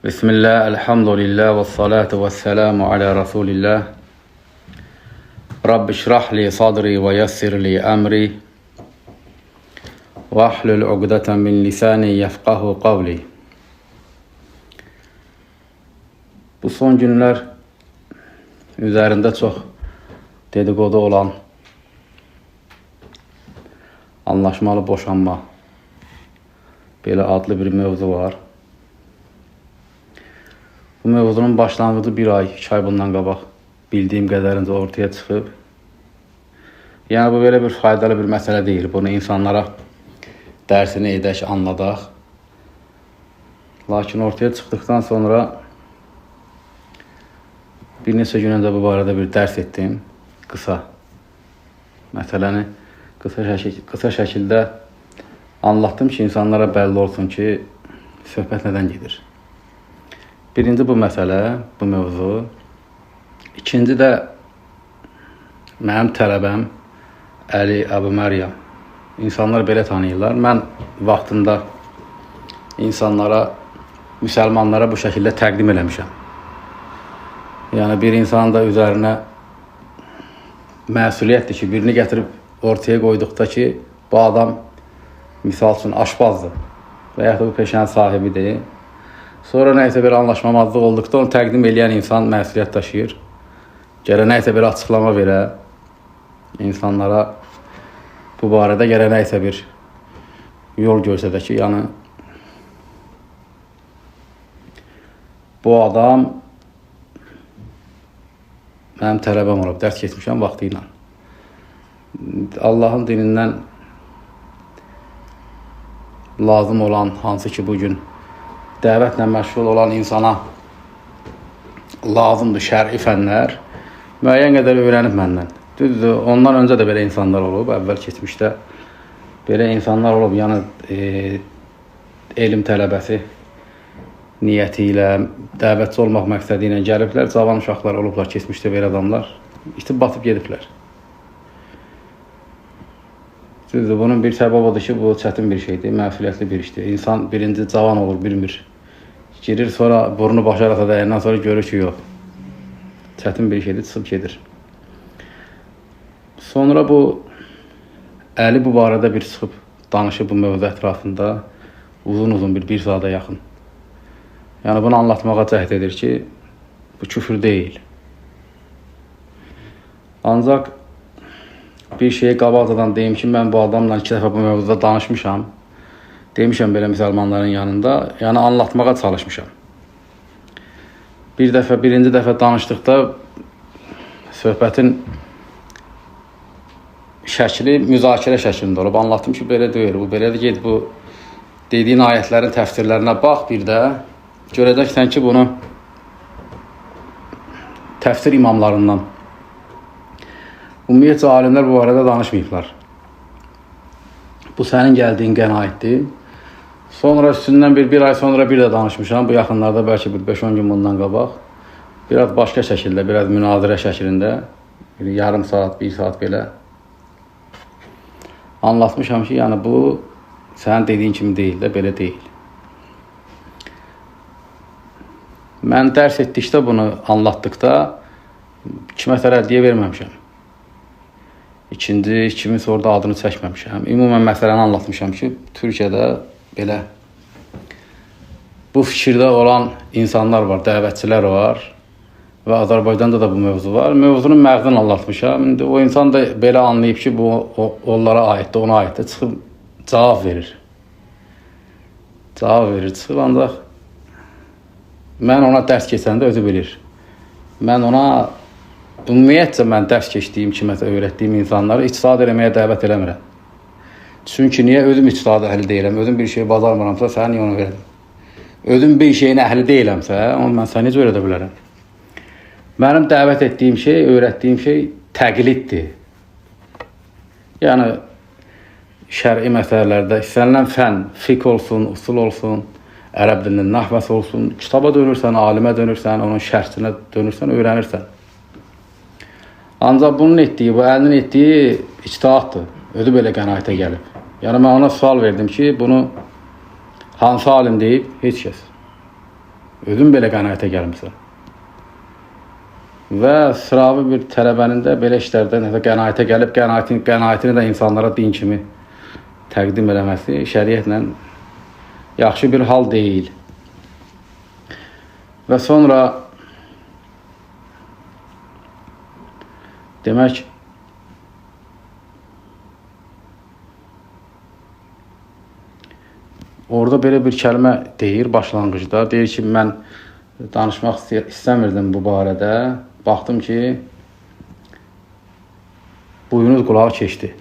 Bismillah, elhamdülillah ve salatu ve selamu ala Resulillah. Rabbi şrah li sadri ve yassir li emri. Ve ahlul uqdatan min lisani yefqahu qavli. Bu son günler üzerinde çok dedikodu olan anlaşmalı boşanma belə adlı bir mevzu var. Bu mevzunun başlanğıcı bir ay, 2 ay bundan qabaq bildiyim qədərincə ortaya çıxıb. Yəni bu belə bir faydalı bir məsələ deyil. Bunu insanlara dərsini edək, anladaq. Lakin ortaya çıxdıqdan sonra bir neçə gün öncə bu barədə bir dərs etdim. Qısa. Məsələni qısa şəkildə anlattım ki, insanlara bəlli olsun ki, söhbət nədən gedir. Birinci bu məsələ, bu mövzu. İkinci də mənim tələbəm Əli Əbu Məryəm. İnsanlar belə tanıyırlar. Mən vaxtında insanlara, müsəlmanlara bu şəkildə təqdim eləmişəm. Yəni bir insanın da üzərinə məsuliyyətdir ki, birini gətirib ortaya qoyduqda ki, bu adam misal üçün aşpazdır və yaxud da bu peşənin sahibidir. Sonra nəysə bir anlaşmamazlıq olduqda onu təqdim edən insan məsuliyyət daşıyır. Gərək nəysə bir açıqlama verə, insanlara bu barədə gərək nəysə bir yol göstərə ki, yəni bu adam mənim tələbəm olub, dərs keçmişəm vaxtı ilə. Allahın dinindən lazım olan, hansı ki bugün dəvətlə məşğul olan insana lazımdır şər'i fənlər, müəyyən qədər öyrənib məndən. Düzdür, ondan öncə də belə insanlar olub, əvvəl keçmişdə belə insanlar olub, yəni elm tələbəsi niyyəti ilə, dəvətçi olmaq məqsədi ilə gəliblər, cavan uşaqlar olublar, keçmişdə belə adamlar, itib batıb gediblər. Düzdür, bunun bir səbəb odur ki, bu çətin bir şeydir, məsuliyyətli bir işdir. İnsan birinci cavan olur, bilmir. Girir, sonra burnu başı arasına dəyəndən sonra görür ki, yox. Çətin bir şeydir, çıxıb gedir. Sonra bu Əli bu barədə bir çıxıb danışıb bu mövzu ətrafında uzun bir saata yaxın. Yəni bunu anlatmağa cəhd edir ki, bu küfür deyil. Ancaq bir şeyi qabaqcadan deyim ki, mən bu adamla 2 dəfə bu mövzuda danışmışam. Demişəm belə müsəlmanların yanında, yəni anlatmağa çalışmışam. Birinci dəfə danışdıqda söhbətin şəkli müzakirə şəklində olub. Anlattım ki, belə deyil, bu belədir, ged bu dediyin ayətlərin təfsirlərinə bax bir də, görəcəksən ki, bunu təfsir imamlarından ümumiyyətcə alimlər bu barədə danışmayıblar. Bu sənin gəldiyin qənaətdir. Sonra üstündən bir ay sonra bir də danışmışam. Bu yaxınlarda bəlkə bir 5-10 gün bundan qabaq. Biraz başqa şəkildə, biraz münazirə şəklində, yarım saat, 1 saat belə anlatmışam ki, yəni bu sənin dediyin kimi deyil də, belə deyil. Mən dərs etdikdə bunu anlatdıqda kiməsə rəddiyə verməmişəm. Kimin sonra da adını çəkməmişəm. Ümumən məsələni anlatmışam ki, Türkiyədə belə bu fikirdə olan insanlar var, dəvətçilər var və Azərbaycanda da bu mövzu var. Mövzunun məğzini anlatmışam. İndi o insan da belə anlayıb ki, bu onlara aiddir, ona aiddir, çıxıb cavab verir. Çıxıb ancaq mən ona dərs keçəndə özü bilir. Mən ona ümumiyyətcə mən dərs keçdiyim, kiməsə öyrətdiyim insanları ictihad eləməyə dəvət eləmirəm. Çünki niyə? Özüm ictihad əhli deyiləm. Özüm bir şey bacarmıramsa, səni niyə onu verəm? Özüm bir şeyin əhli deyiləmsə, onu mən səni necə öyrədə bilərəm? Mənim dəvət etdiyim şey, öyrətdiyim şey təqliddir. Yəni, şər'i məsələlərdə istənilən fən, fiqh olsun, usul olsun, ərəb dilinin nahvəsi olsun, kitaba dönürsən, alimə dönürsən, onun şərsinə dönürsən, öyrənirsən. Ancaq bunun etdiyi, bu əlinin etdiyi ictihaddır. Özü belə qənaətə gəlib. Yəni, mən ona sual verdim ki, bunu hansı alim deyib? Heç kəs. Özün belə qənaətə gəlmirsən. Və sıravi bir tələbənin də belə işlərdə nəsə qənaətə gəlib, qənaətini də insanlara din kimi təqdim eləməsi şəriətlə yaxşı bir hal deyil. Və sonra demək orada belə bir kəlmə deyir başlanğıcda. Deyir ki, mən danışmaq istəmirdim bu barədə. Baxdım ki, buyunuz qulağa keçdi.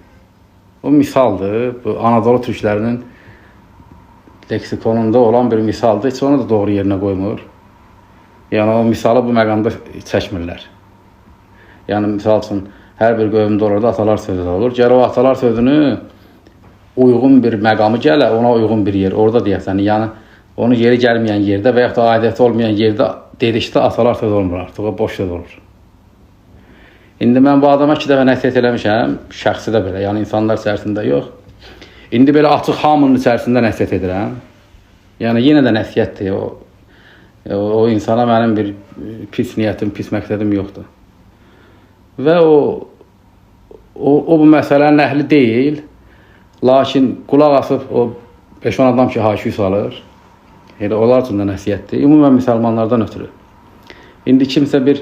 Bu misaldır. Bu Anadolu türklərinin leksikonunda olan bir misaldır. Heç onu da doğru yerinə qoymur. Yəni o misalı bu məqamda çəkmirlər. Yəni misal üçün hər bir qövmdə olur da atalar sözü olur. Gəl o atalar sözünü uyğun bir məqamı gələ, ona uyğun bir yer orada deyəsən. Yəni onu yeri gəlməyən yerdə və ya da aidiyyəti olmayan yerdə dedikdə atalar söz olmur artıq, o boş söz olur. İndi mən bu adama 2 dəfə nəsihət eləmişəm, şəxsi də belə, yəni insanlar içərisində yox. İndi belə açıq hamının içərisində nəsihət edirəm. Yəni yenə də nəsihətdir o. O insana mənim bir pis niyyətim, pis məqsədim yoxdur. Və o bu məsələnin əhli deyil. Lakin qulaq asıb o 5-10 adam ki, haşiy salır. Elə onlar üçün də nəsihətdir. Ümumən müsəlmanlardan ötürü. İndi kimsə bir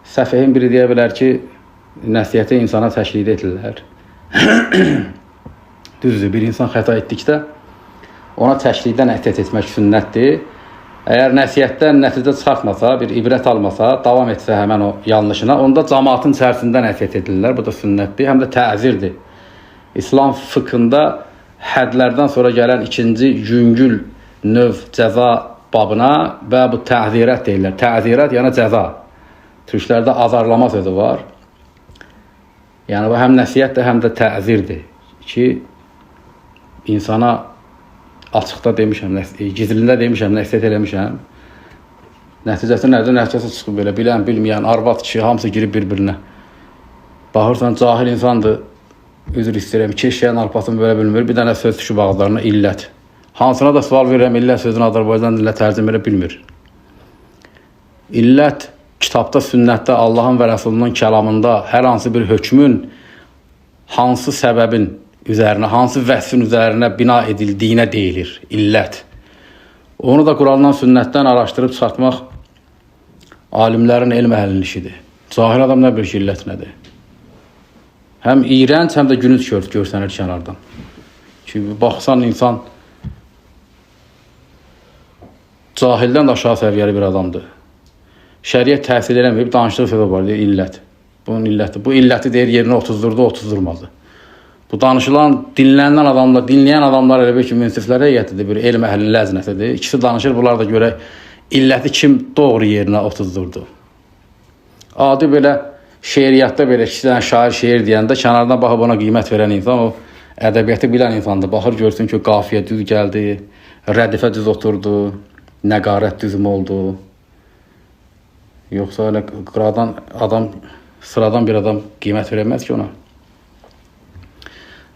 səfehin biri deyə bilər ki, nəsihəti insana təşkil edirlər. Düzdür, bir insan xəta etdikdə ona təşkildən nəsihət etmək sünnətdir. Əgər nəsihətdən nəticə çıxartmasa, bir ibrət almasa, davam etsə həmən o yanlışına, onda cəmaatın içərisində nəsihət edirlər. Bu da sünnətdir, həm də təzirdir. İslam fıkhında hədlərdən sonra gələn ikinci yüngül növ cəza babına və bu təzirət deyirlər. Təzirət yəni cəza. Türklərdə azarlama sözü var. Yəni bu həm nəsihətdir, həm də təzirdir ki, insana açıqda demişəm, gizlində demişəm, nəsihət eləmişəm. Nəticəsi nədir? Nəticəsi çıxıb belə, bilən, bilməyən, arvad kişi, hamısı girib bir-birinə. Baxırsan, cahil insandır, üzr istəyirəm, keşkənin arpasını belə bilmir, bir dənə söz düşüb ağızlarına, illət. Hansına da sual verirəm, illət sözünü Azərbaycan dilə tərcümə elə bilmir. İllət kitabda, sünnətdə, Allahın və Rəsulunun kəlamında hər hansı bir hökmün hansı səbəbin üzərinə, hansı vəsfin üzərinə bina edildiyinə deyilir, illət. Onu da Qurandan, sünnətdən araşdırıb çıxartmaq alimlərin elm əhlinin işidir. Cahil adam nə bilir ki, illət nədir? Həm iyrənc, həm də gülünc görsənir kənardan. Çünki baxsan insan cahildən də aşağı səviyyəli bir adamdır. Şəriət təhsil eləməyib, danışdığı söz var, deyir, illət. Bunun illəti. Bu illəti deyir, yerinə 30 durmadı. Bu danışılan, dinləyən adamlar elə bir ki, münsiflər heyətidir, bir elm əhlinin ləznətidir. İkisi danışır, bunlar da görək, illəti kim doğru yerinə 30 durdu. Adi belə şeiriyyatda belə 2 dənə şair şeir deyəndə kənardan baxıb ona qiymət verən insan, o ədəbiyyatı bilən insandır. Baxır, görsün ki, qafiyə düz gəldi, rədifə düz oturdu, nəqarət düzüm oldu. Yoxsa öyle qıradan adam, sıradan bir adam qiymət verəməz ki ona.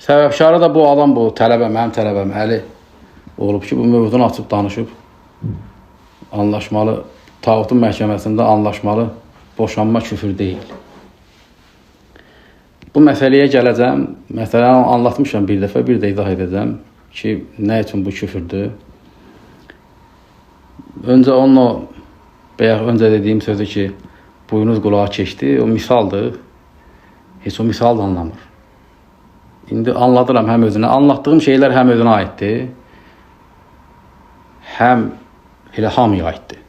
Səbəbşarı da bu adam, bu tələbəm, mənim tələbəm Əli olub ki, bu mövzunu açıb danışıb, anlaşmalı, tağutun məhkəməsində anlaşmalı boşanma küfür deyil. Bu məsələyə gələcəm, məsələni anlatmışam bir dəfə, bir də izah edəcəm ki, nə üçün bu küfürdür. Öncə onunla, bayaq öncə dediyim sözü ki, buyunuz qulağa keçdi, o misaldır, heç o misal da anlamır. İndi anladıram həm özünə, anlattığım şeylər həm özünə aiddir, həm elə hamıya aiddir.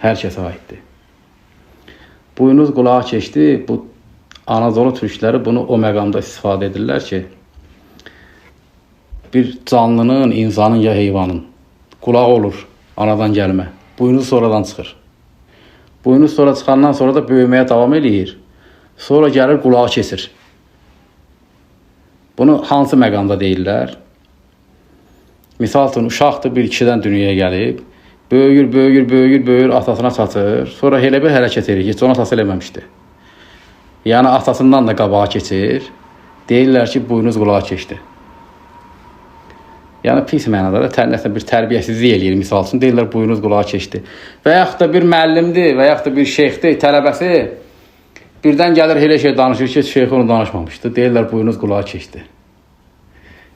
Hər kəsə aiddir. Buyunuz qulağa keçdi, bu Anadolu türkləri bunu o məqamda istifadə edirlər ki, bir canlının, insanın ya heyvanın qulağı olur, anadan gəlmə. Buyunuz sonradan çıxır. Buyunuz sonra çıxandan sonra da böyüməyə davam edir. Sonra gəlir qulağı kesir. Bunu hansı məqamda deyirlər? Misal üçün, uşaqdır, bir kişidən dünyaya gəlib, böyür, atasına çatır. Sonra elə bir hərəkət edir, heç onu atası eləməmişdi. Yəni, atasından da qabağa keçir. Deyirlər ki, buyunuz qulağa keçdi. Yəni pis mənada da nəsə bir tərbiyəsizlik eləyir. Misal üçün deyirlər buyunuz qulağa keçdi. Və yaxud da bir müəllimdir, və yaxud da bir şeyxdir, tələbəsi birdən gəlir elə şey danışır ki, şeyx onu danışmamışdı. Deyirlər buyunuz qulağa keçdi.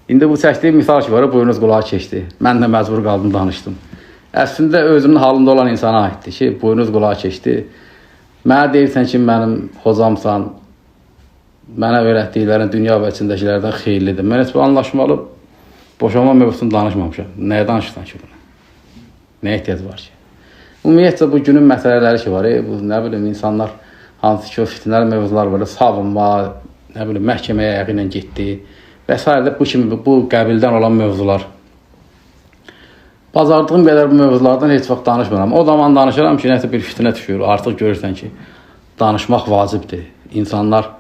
İndi bu çəkdiyim misal ki var, buyunuz qulağa keçdi. Mən də məcbur qaldım danışdım. Əslində özünün halında olan insana aiddir ki, buyunuz qulağa keçdi. Mənə deyirsən ki, mənim hocamsan, mənə öyrətdiklərin dünya və içindəkilərdən xeyirlidir. Mən heç bu anlaşmalı boşanma mövzusunu danışmamışam. Nəyə danışırsan ki bunu? Nəyə ehtiyac var ki? Ümumiyyətlə bu günün məsələləri ki var, bu nə bilim insanlar hansı ki o fitnəli mövzular var, savunma, nə bilim məhkəməyə ayağı ilə getdi və s. bu kimi bu qəbildən olan mövzular. Bacardığım qədər bu mövzulardan heç vaxt danışmıram. O zaman danışıram ki, nəsə bir fitnə düşür. Artıq görürsən ki, danışmaq vacibdir. İnsanlar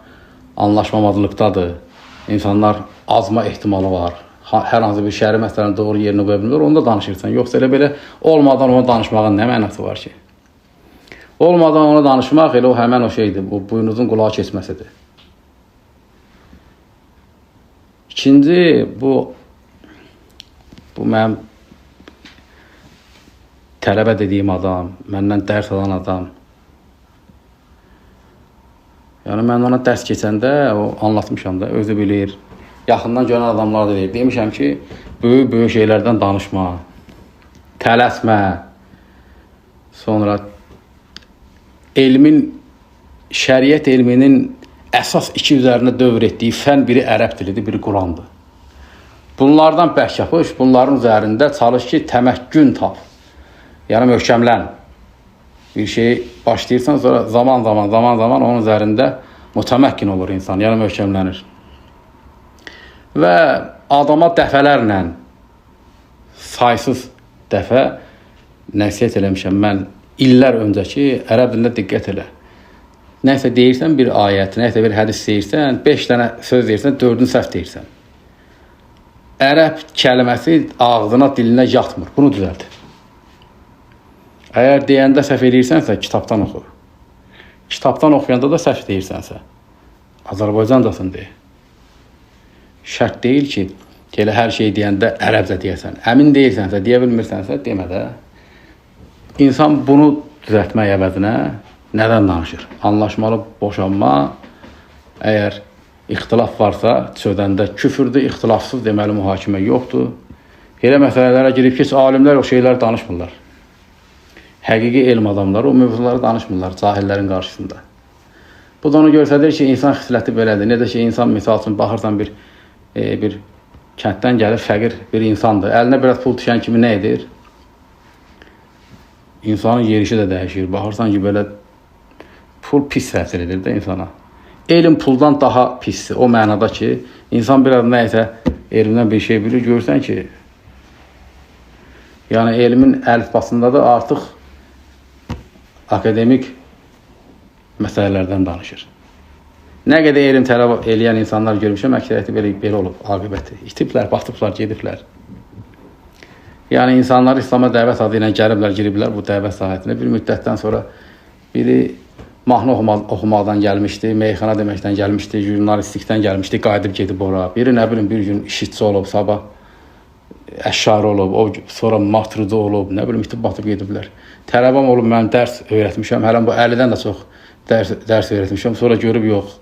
anlaşmamazlıqdadır. İnsanlar azma ehtimalı var. Hər hansı bir şəri məsələni doğru yerinə qoya bilmir, onda danışırsan. Yoxsa elə belə olmadan ona danışmağın nə mənası var ki? Olmadan ona danışmaq elə o həmən o şeydir, bu buyunuzun qulağa keçməsidir. İkinci, bu mənim tələbə dediyim adam, məndən dərs alan adam. Yəni mən ona dərs keçəndə, o anlatmışam da, özü bilir. Yaxından görən adamlar da deyir. Demişəm ki, böyük şeylərdən danışma, tələsmə. Sonra şəriət elminin əsas iki üzərində dövr etdiyi fən biri ərəb dilidir, biri Qurandır. Bunlardan bəhs yapış, bunların üzərində çalış ki, təməkkün tap. Yəni möhkəmlən. Bir şey başlayırsan, sonra zaman onun üzərində mütəməkkin olur insan, yəni möhkəmlənir. Və adama dəfələrlə, saysız dəfə nəsiyyət eləmişəm. Mən illər öncəki ərəb dilində diqqət elə. Nəsə deyirsən bir ayət, nəsə bir hədis deyirsən, 5 dənə söz deyirsən, 4-ünü səhv deyirsən. Ərəb kəlməsi ağzına, dilinə yatmır. Bunu düzəlt. Əgər deyəndə səhv edirsənsə, kitabdan oxu. Kitabdan oxuyanda da səhv deyirsənsə, Azərbaycandasın deyə. Şərt deyil ki, elə hər şey deyəndə ərəbcə deyəsən. Əmin deyilsənsə, deyə bilmirsənsə, demə də. İnsan bunu düzəltmək əvəzinə nədən danışır? Anlaşmalı boşanma, əgər ixtilaf varsa, sözəndə küfürdür, ixtilafsız deməli mühakimə yoxdur. Elə məsələlərə girib ki, alimlər o şeylər danışmırlar. Həqiqi elm adamları o mövzuları danışmırlar cahillərin qarşısında. Bu da onu göstərir ki, insan xisləti belədir. Necə ki, insan misal üçün baxırsan bir kənddən gəlir, fəqir bir insandır. Əlinə biraz pul düşən kimi nə edir? İnsanın yerişi də dəyişir. Baxırsan ki, belə pul pis təsir edir də insana. Elm puldan daha pisdir. O mənada ki, insan biraz nəysə elmdən bir şey bilir, görürsən ki, yəni elmin əlifbasında da artıq akademik məsələlərdən danışır. Nə qədər elm tələb eləyən insanlar görmüşəm, əksəriyyəti belə olub, aqibəti. İtiblər, batıblar, gediblər. Yəni insanlar İslam'a dəvət adı ilə gəliblər, giriblər bu dəvət sahətinə. Bir müddətdən sonra biri mahnı oxumaqdan gəlmişdi, meyxana deməkdən gəlmişdi, jurnalistikdən gəlmişdi, qayıdıb gedib ora. Biri nə bilim bir gün işitçi olub, sabah əşşarı olub, sonra matrıcı olub, nə bilim itib batıb gediblər. Tələbəm olub, mən dərs öyrətmişəm, hələm bu 50-dən də çox dərs öyrətmişəm, sonra görüb yox.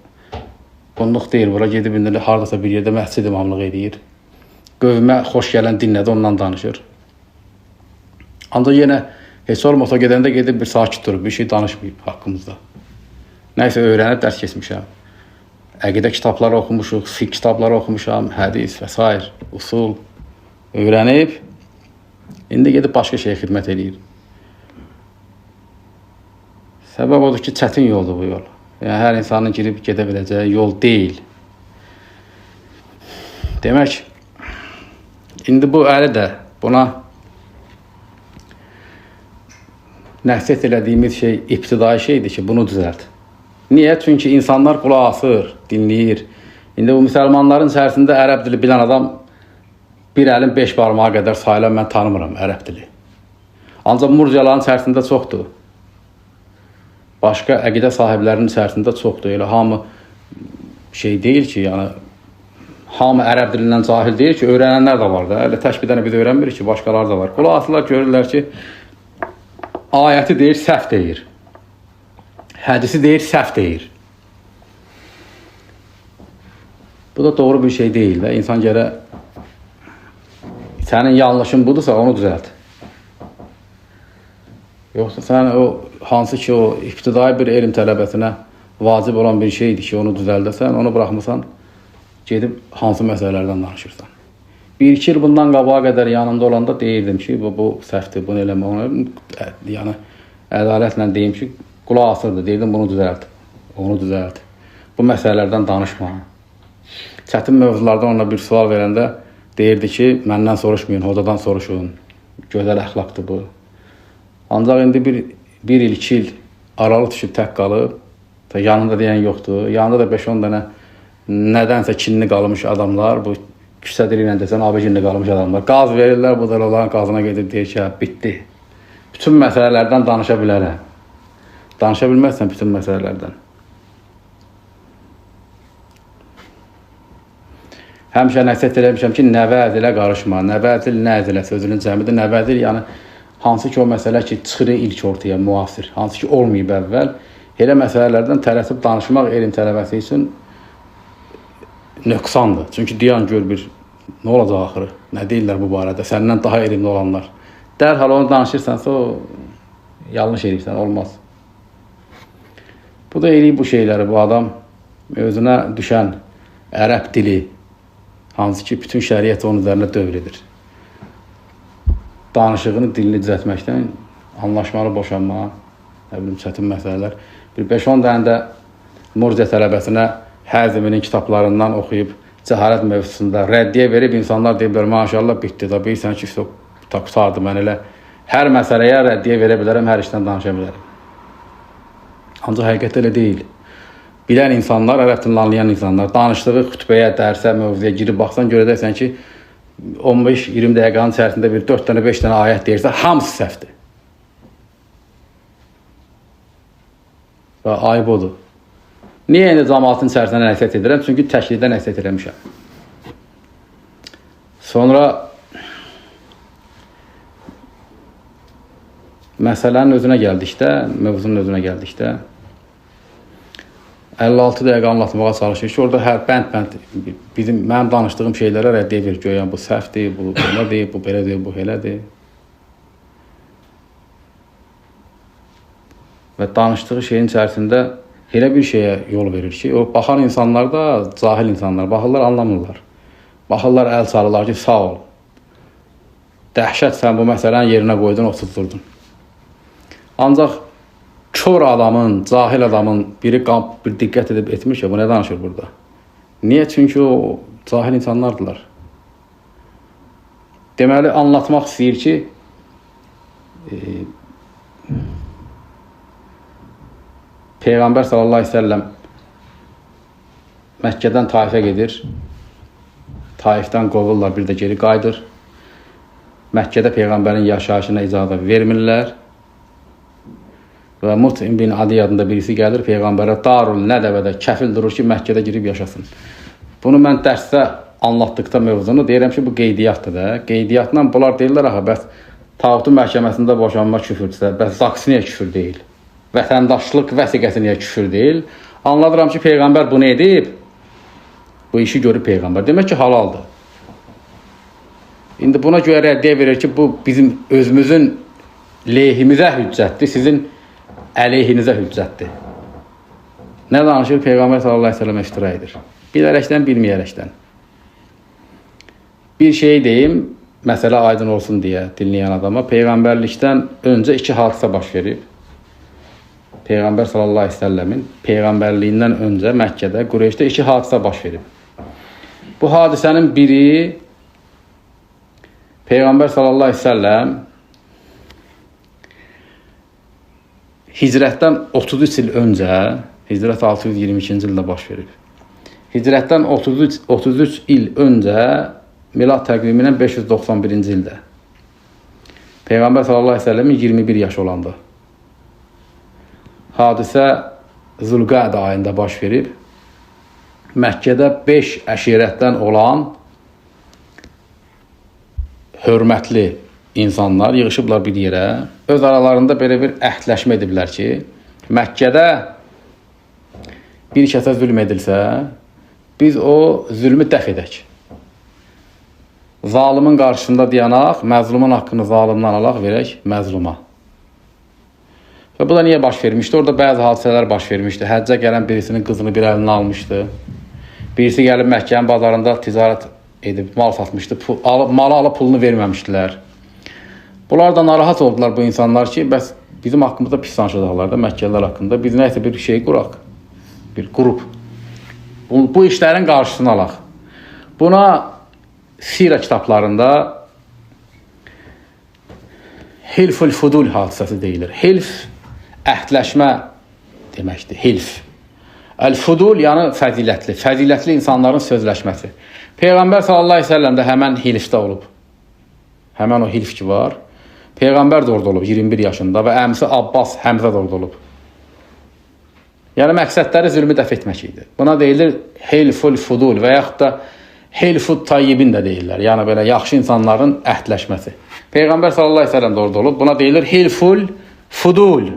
Bunluq deyil, bura gedib indi haradasa bir yerdə məscid imamlıq edir. Qövmə xoş gələn dinlədi, ondan danışır. Ancaq yenə heç olmasa gedəndə gedib bir sakit durub, bir şey danışmayıb haqqımızda. Nəysə öyrənib dərs keçmişəm. Əqidə kitabları oxumuşuq, fiqh kitabları oxumuşam, hədis və s. usul öyrənib, indi gedib başqa şeyə xidmət edir. Səbəb odur ki, çətin yoldur bu yol. Yəni, hər insanın girib gedə biləcəyi yol deyil. Demək, indi bu əli də buna nəsiyyət elədiyimiz şey ibtidai şeydir ki, bunu düzəlt. Niyə? Çünki insanlar qulaq asır, dinləyir. İndi bu müsəlmanların içərisində ərəb dili bilən adam bir əlin 5 barmağa qədər sayılan mən tanımıram ərəb dili. Ancaq murciaların içərisində çoxdur. Başqa əqidə sahiblərinin içərisində çoxdur. Elə hamı şey deyil ki, yəni hamı ərəb dilindən cahil deyir ki, öyrənənlər də var da. Elə tək bir dənə biz öyrənmirik ki, başqaları da var. Xülasələr görürlər ki, ayəti deyir, səhv deyir. Hədisi deyir, səhv deyir. Bu da doğru bir şey deyil və insan gərək sənin yanlışın budursa onu düzəlt. Yoxsa sən o hansı ki o ibtidai bir elm tələbəsinə vacib olan bir şeydir ki, onu düzəldəsən, onu buraxmısan, gedib hansı məsələlərdən danışırsan. 1-2 il bundan qabağa qədər yanımda olanda deyirdim ki, bu səhvdir, bunu eləmə, onu yəni ədalətlə deyim ki, qulaq asırdı, deyirdim bunu düzəlt, onu düzəlt. Bu məsələlərdən danışma. Çətin mövzulardan ona bir sual verəndə deyirdi ki, məndən soruşmayın, hocadan soruşun, gözəl əxlaqdır bu. Ancaq indi bir il, 2 il aralı düşüb tək qalıb, yanında deyən yoxdur, yanında da 5-10 dənə nədənsə kinli qalmış adamlar, bu küçə dili ilə desən, abi kinli qalmış adamlar. Qaz verirlər, bu da onların qazına gedib deyir ki, bitdi. Bütün məsələlərdən danışa bilərəm. Danışa bilməzsən bütün məsələlərdən. Həmişə nəsihət eləmişəm ki, nəvəzilə qarışma. Nəvəzil nəzilə sözünün cəmidir. Nəvəzil yəni hansı ki o məsələ ki, çıxır ilk ortaya müasir, hansı ki olmayıb əvvəl, elə məsələlərdən tələsib danışmaq elm tələbəsi üçün nöqsandır. Çünki deyən gör bir, nə olacaq axırı, nə deyirlər bu barədə, səndən daha elmli olanlar. Dərhal onu danışırsansa, o yanlış eləyirsən, olmaz. Bu da eləyib bu şeyləri, bu adam özünə düşən ərəb dili, hansı ki bütün şəriət onun üzərində dövr edir. Danışığını, dilini düzəltməkdən, anlaşmalı boşanma, nə bilim, çətin məsələlər. Bir 5-10 dənə də murciə tələbəsinə Həzminin kitablarından oxuyub, cəhalət mövzusunda rəddiyə verib, insanlar deyiblər, maşallah bitdi da, bilirsən ki, qutardı mən elə. Hər məsələyə rəddiyə verə bilərəm, hər işdən danışa bilərəm. Ancaq həqiqət elə deyil. Bilən insanlar, ərəb dilini anlayan insanlar, danışdığı xütbəyə, dərsə, mövzuya girib baxsan, görəcəksən ki, 15-20 dəqiqanın içərisində bir 4 dənə, 5 dənə ayət deyirsə, hamısı səhvdir. Və ayıb odur. Niyə indi cəmaatın içərisində nəsihət edirəm? Çünki təklikdə nəsihət eləmişəm. Sonra məsələnin özünə gəldikdə, mövzunun özünə gəldikdə 56 dəqiqə anlatmağa çalışır ki, orada hər bənd mənim danışdığım şeylərə rəddiyə verir. Görən bu səhvdir, bu belədir, bu belədir, bu elədir. Və danışdığı şeyin içərisində elə bir şeyə yol verir ki, o baxan insanlar da cahil insanlar, baxırlar, anlamırlar. Baxırlar, əl çalırlar ki, sağ ol. Dəhşət sən bu məsələnin yerinə qoydun, oturdurdun. Ancaq kör adamın, cahil adamın biri bir diqqət edib etmiş ki, bu nə danışır burada? Niyə? Çünki o cahil insanlardılar. Deməli, anlatmaq istəyir ki, Peyğəmbər sallallahu aleyhi ve sellem Məkkədən Taifə gedir. Taifdən qovurlar, bir də geri qayıdır. Məkkədə Peyğəmbərin yaşayışına icazə vermirlər. Və Mut'im bin Adi adında birisi gəlir Peyğəmbərə Darul Nədəvədə kəfil durur ki, Məkkədə girib yaşasın. Bunu mən dərsdə anlatdıqda mövzunu deyirəm ki, bu qeydiyyatdır da. Qeydiyyatla bunlar deyirlər, axı, bəs tağutun məhkəməsində boşanma küfürdürsə, bəs zaks niyə küfür deyil? Vətəndaşlıq vəsiqəsi niyə küfür deyil? Anladıram ki, Peyğəmbər bunu edib, bu işi görüb Peyğəmbər. Demək ki, halaldır. İndi buna görə rəddiyə verir ki, bu bizim özümüzün lehimizə hüccətdir, sizin əleyhinizə hüccətdir. Nə danışır? Peyğəmbər sallallahu aleyhi ve sellem iftira edir. Bilərəkdən, bilməyərəkdən. Bir şey deyim, məsələ aydın olsun deyə dinləyən adama. Peyğəmbərlikdən öncə 2 hadisə baş verib. Peyğəmbər sallallahu aleyhi ve sellemin Peyğəmbərliyindən öncə Məkkədə, Qureyşdə 2 hadisə baş verib. Bu hadisənin biri Peyğəmbər sallallahu aleyhi ve sellem Hicrətdən 33 il öncə, Hicrət 622-ci ildə baş verib. Hicrətdən 33 il öncə, milad təqvimi ilə 591-ci ildə. Peyğəmbər sallallahu aleyhi ve sellemin 21 yaşı olanda. Hadisə Zülqədə ayında baş verib. Məkkədə 5 əşirətdən olan hörmətli insanlar yığışıblar bir yerə. Öz aralarında belə bir əhdləşmə ediblər ki, Məkkədə bir kəsə zülm edilsə, biz o zülmü dəf edək. Zalimin qarşısında dayanaq, məzlumun haqqını zalimdən alaq, verək məzluma. Və bu da niyə baş vermişdi? Orada bəzi hadisələr baş vermişdi. Həccə gələn birisinin qızını bir əlinə almışdı. Birisi gəlib Məkkənin bazarında ticarət edib, mal satmışdı. Malı alıb pulunu verməmişdilər. Bunlar da narahat oldular bu insanlar ki, bəs bizim haqqımızda pis danışacaqlar da Məkkəlilər haqqında. Biz nəysə bir şey quraq, bir qrup. Bu işlərin qarşısını alaq. Buna Sirə kitablarında Hilful Fudul hadisəsi deyilir. Hilf, əhdləşmə deməkdir, hilf. Əl-Fudul, yəni fəzilətli insanların sözləşməsi. Peyğəmbər sallallahu aleyhi ve sellem də həmən hilfdə olub. Həmən o hilf ki var. Peyğəmbər də orada olub, 21 yaşında və əmsi Abbas, Həmzə də orada olub. Yəni, məqsədləri zülmü dəf etmək idi. Buna deyilir Hilful Fudul və yaxud da Hilfut Tayyibin də deyirlər. Yəni, belə yaxşı insanların əhdləşməsi. Peyğəmbər sallallahu aleyhi ve sellem də orada olub. Buna deyilir Hilful Fudul.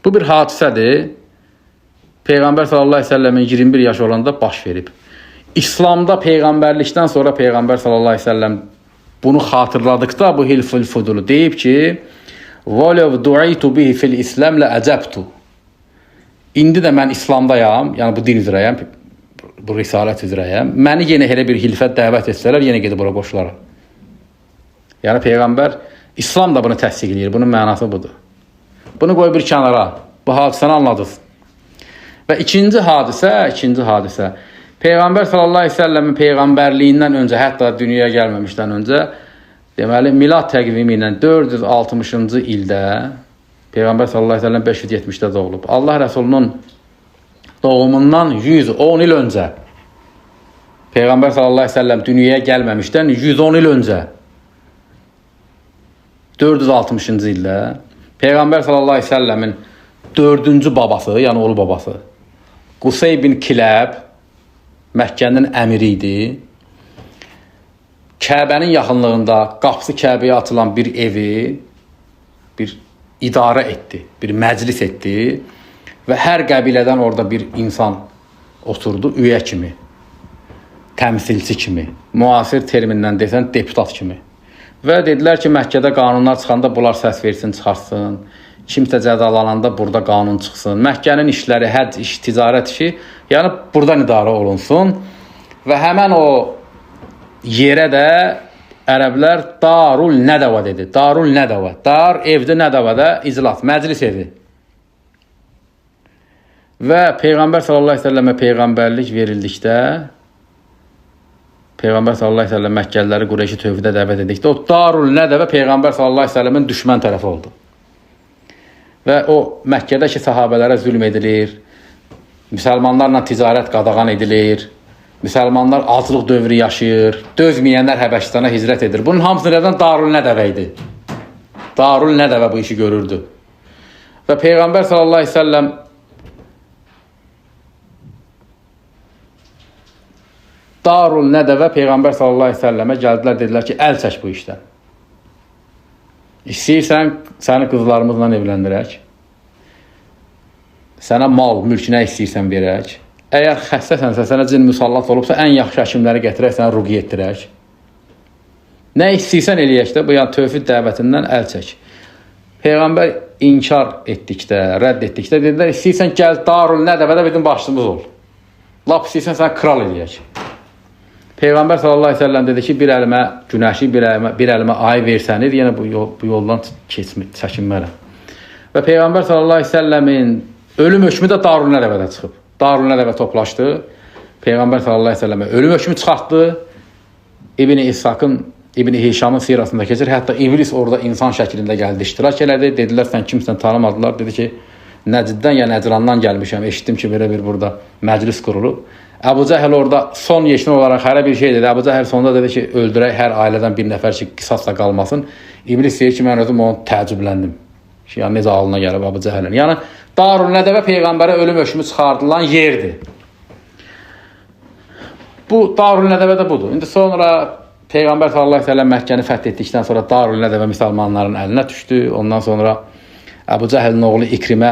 Bu bir hadisədir. Peyğəmbər sallallahu aleyhi ve sellemin 21 yaşı olanda baş verib. İslamda Peyğəmbərlikdən sonra Peyğəmbər sallallahu aleyhi ve sellem bunu xatırladıqda bu Hilful Fudulu deyib ki, وَلَوْ دُعِيتُ بِهِ فِي الْإِسْلَامِ لَأَجَبْتُ. İndi də mən İslamdayam, yəni bu din üzrəyəm, bu risalət üzrəyəm. Məni yenə elə bir hilfət dəvət etsələr, yenə gedib bura qoşularam. Yəni Peyğəmbər, İslam da bunu təsdiq edir, bunun mənası budur. Bunu qoy bir kənara, bu hadisəni anladınız. Və ikinci hadisə, Peyğəmbər sallallahu aleyhi ve sellemin Peyğəmbərliyindən öncə, hətta dünyaya gəlməmişdən öncə, deməli, milad təqvimi ilə 460-cı ildə, Peyğəmbər sallallahu aleyhi ve sellem 570-də doğulub. Allah Rəsulunun doğumundan 110 il öncə, Peyğəmbər sallallahu aleyhi ve sellem dünyaya gəlməmişdən 110 il öncə, 460-cı ildə, Peyğəmbər sallallahu aleyhi ve sellemin 4-cü babası, yəni oğlu babası, Qusay bin Kiləb, Məkkənin əmiri idi. Kəbənin yaxınlığında qapısı Kəbəyə açılan bir evi, bir idarə etdi, bir məclis etdi və hər qəbilədən orada bir insan oturdu, üyə kimi, təmsilçi kimi, müasir termindən desən, deputat kimi. Və dedilər ki, Məkkədə qanunlar çıxanda bunlar səs versin, çıxarsın, kimsə cəzalananda burada qanun çıxsın. Məkkənin işləri, həcc iş, ticarət işi, yəni buradan idarə olunsun və həmən o yerə də ərəblər Darul Nədəvə dedi. Darul Nədəvə. Dar evdə, Nədəvədə iclas, məclis evi. Və Peyğəmbər sallallahu aleyhi ve sellemə peyğəmbərlik verildikdə, Peyğəmbər sallallahu aleyhi ve sellem Məkkəliləri Qureyşi tövhidə dəvət edikdə, o Darul Nədəvə Peyğəmbər sallallahu aleyhi ve sellemin düşmən tərəfi oldu. Və o Məkkədəki sahabələrə zülm edilir, müsəlmanlarla ticarət qadağan edilir, müsəlmanlar aclıq dövrü yaşayır, dözməyənlər Həbəşistana hicrət edir. Bunun hamısı nədən? Darul Nədəvə idi. Darul Nədəvə bu işi görürdü. Və Peyğəmbər sallallahu aleyhi ve sellem Darul Nədəvə Peyğəmbər sallallahu aleyhi ve sellemə gəldilər, dedilər ki, əl çək bu işdən. İstəyirsən, səni qızlarımızla evləndirək. Sənə mal, mülk nə istəyirsən verək. Əgər xəstəsənsə, sənə cin müsallat olubsa, ən yaxşı həkimləri gətirək, sənə ruqi etdirək. Nə istəyirsən eləyək də, bu yəni tövhid dəvətindən əl çək. Peyğəmbər inkar etdikdə, rədd etdikdə dedilər, istəyirsən gəl Darul Nədəvədə bizim başımız ol. Lap istəyirsən sənə kral eləyək. Peyğəmbər sallallahu aleyhi ve sellem dedi ki, bir əlimə günəşi, bir əlimə ayı versəniz, yenə bu yoldan çəkinmərəm. Və Peyğəmbər sallallahu aleyhi ve sellemin ölüm hökmü də Darul Nədəvədə çıxıb. Darul Nədəvə toplaşdı. Peyğəmbər sallallahu aleyhi ve sellemə ölüm hökmü çıxartdı. İbn-i İshaqın, İbn-i Hişamın sirasında keçir. Hətta İblis orada insan şəklində gəldi, iştirak elədi. Dedilər, sən kimsən, tanımadılar. Dedi ki, Nəciddən ya Nəcrandan gəlmişəm. Eşitdim ki, belə bir burada məclis qurulub. Əbu Cəhəl orada son yeşin olaraq hərə bir şey dedi. Əbu Cəhəl sonunda dedi ki, öldürək hər ailədən bir nəfər ki, qisasla qalmasın. İblis deyir ki, mən özüm onu təəccübləndim. Yəni, necə alına gəlib Əbu Cəhəlin. Yəni, Darul Nədəvə Peyğəmbərə ölüm hökmü çıxardılan yerdir. Bu Darül Nədəvə də budur. İndi sonra Peyğəmbər sallallahu əleyhi və səlləm Məkkəni fəth etdikdən sonra Darül Nədəvə müsəlmanların əlinə düşdü. Ondan sonra Əbu Cəhlin oğlu İkrimə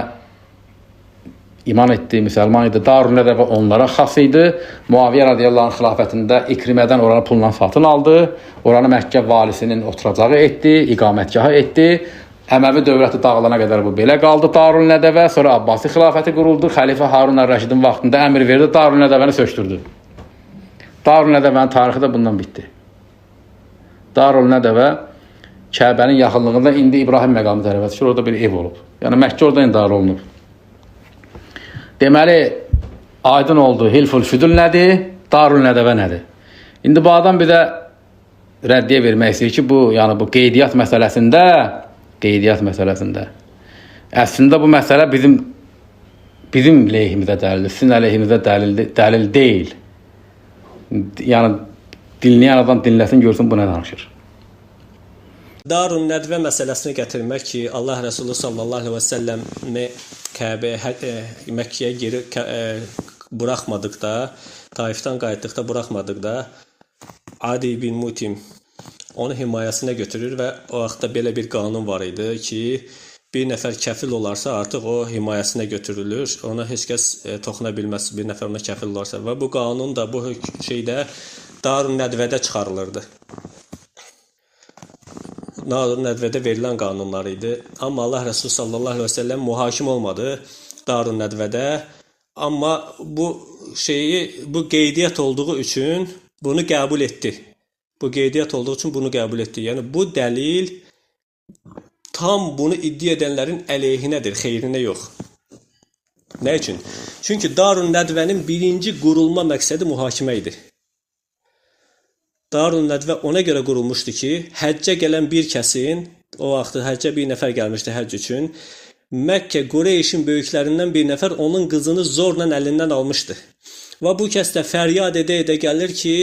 iman etdi, müsəlman idi. Darül Nədəvə onlara xas idi. Muaviyyə radiyallahu anh xilafətində İkrimədən oranı pulla satın aldı. Oranı Məkkə valisinin oturacağı etdi, iqamətgahı etdi. Əməvi dövləti dağılana qədər bu belə qaldı Darül Nədəvə. Sonra Abbasi xilafəti quruldu. Xəlifə Harun əl-Rəşidin vaxtında əmr verdi, Darül Nədəvəni sökdürdü. Darül Nədəvənin tarixi də bundan bitdi. Darül Nədəvə Kəbənin yaxınlığında indi İbrahim məqamı tərəfə çıxır, orada bir ev olub. Yəni Məkkə orada idarə olunub. Deməli, aydın oldu. Hilful Füdül nədir? Darül Nədəvə nədir? İndi bu adam bir də rəddiyə vermək istəyir ki, bu qeydiyyat məsələsində əslində bu məsələ bizim lehimizə dəlildir, sizin əleyhinizə dəlil deyil. Yəni dinləyən adam dinləsin, görsün bu nə danışır. Darun Nədvə məsələsini gətirmək ki, Allah Rəsulü sallallahu əleyhi və səlləmi Məkkəyə geri buraxmadıqda, Taifdən qayıtdıqda buraxmadıqda Adi bin Mutim onu himayəsinə götürür və o vaxtda belə bir qanun var idi ki, bir nəfər kəfil olarsa artıq o himayəsinə götürülür. Ona heç kəs toxuna bilməz, bir nəfər ona kəfil olarsa. Və bu qanun da bu şeydə Darun Nədvədə çıxarılırdı. Darun Nədvədə verilən qanunlar idi. Amma Allah Rəsulü sallallahu əleyhi və səlləm mühakim olmadı Darun Nədvədə. Amma bu qeydiyyat olduğu üçün bunu qəbul etdi. Bu qeydiyyat olduğu üçün bunu qəbul etdi. Yəni bu dəlil tam bunu iddia edənlərin əleyhinədir, xeyrinə yox. Nə üçün? Çünki Darun Nədvənin birinci qurulma məqsədi mühakimə idi. Darun Nədvə ona görə qurulmuşdu ki, həccə gələn bir kəsin, o vaxt həccə bir nəfər gəlmişdi həcc üçün, Məkkə Qureyşin böyüklərindən bir nəfər onun qızını zorla əlindən almışdı. Və bu kəs də fəryad edə gəlir ki,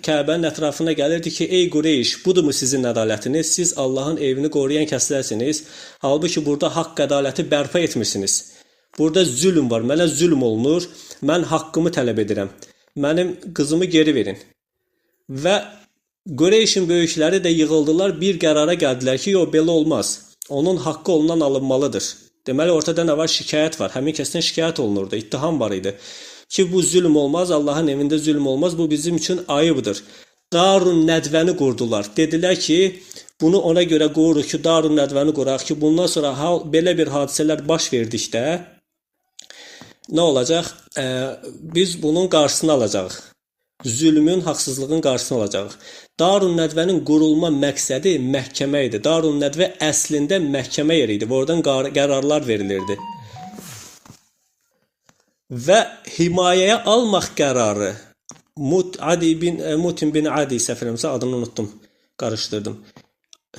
Kəbənin ətrafına gəlirdi ki, ey Qureyş, budurmu sizin ədalətiniz? Siz Allahın evini qoruyan kəslərsiniz. Halbuki burada haqq ədaləti bərpa etmirsiniz. Burada zülm var, mənə zülm olunur. Mən haqqımı tələb edirəm. Mənim qızımı geri verin. Və Qureyşin böyükləri də yığıldılar, bir qərara gəldilər ki, yox, belə olmaz. Onun haqqı ondan alınmalıdır. Deməli, ortada nə var? Şikayət var. Həmin kəsdən şikayət olunurdu, ittiham var idi. Ki bu zülm olmaz, Allahın evində zülm olmaz, bu bizim üçün ayıbdır. Darun Nədvəni qurdular. Dedilər ki, bunu ona görə qoruruq ki, Darun Nədvəni quraq ki, bundan sonra belə bir hadisələr baş verdikdə nə olacaq? Biz bunun qarşısını alacağıq. Zülmün, haqsızlığın qarşısını alacağıq. Darun Nədvənin qurulma məqsədi məhkəmə idi. Darun Nədvə əslində məhkəmə yeri idi və oradan qərarlar verilirdi. Və himayəyə almaq qərarı Mutim bin Adi səfirəmsə adını unutdum, qarışdırdım.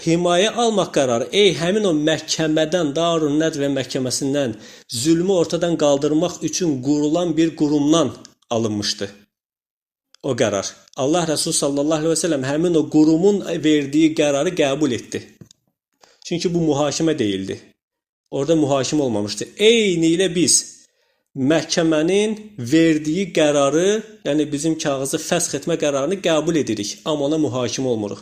Himayəyə almaq qərarı həmin o məhkəmədən, Darun Nədvə məhkəməsindən zülmü ortadan qaldırmaq üçün qurulan bir qurumdan alınmışdı. O qərar. Allah Rəsulü sallallahu əleyhi və səlləm həmin o qurumun verdiyi qərarı qəbul etdi. Çünki bu mühakimə deyildi. Orada mühakimə olmamışdı. Eynilə biz məhkəmənin verdiyi qərarı, yəni bizim kağızı fəsx etmə qərarını qəbul edirik, amma ona mühakimə olmuruq.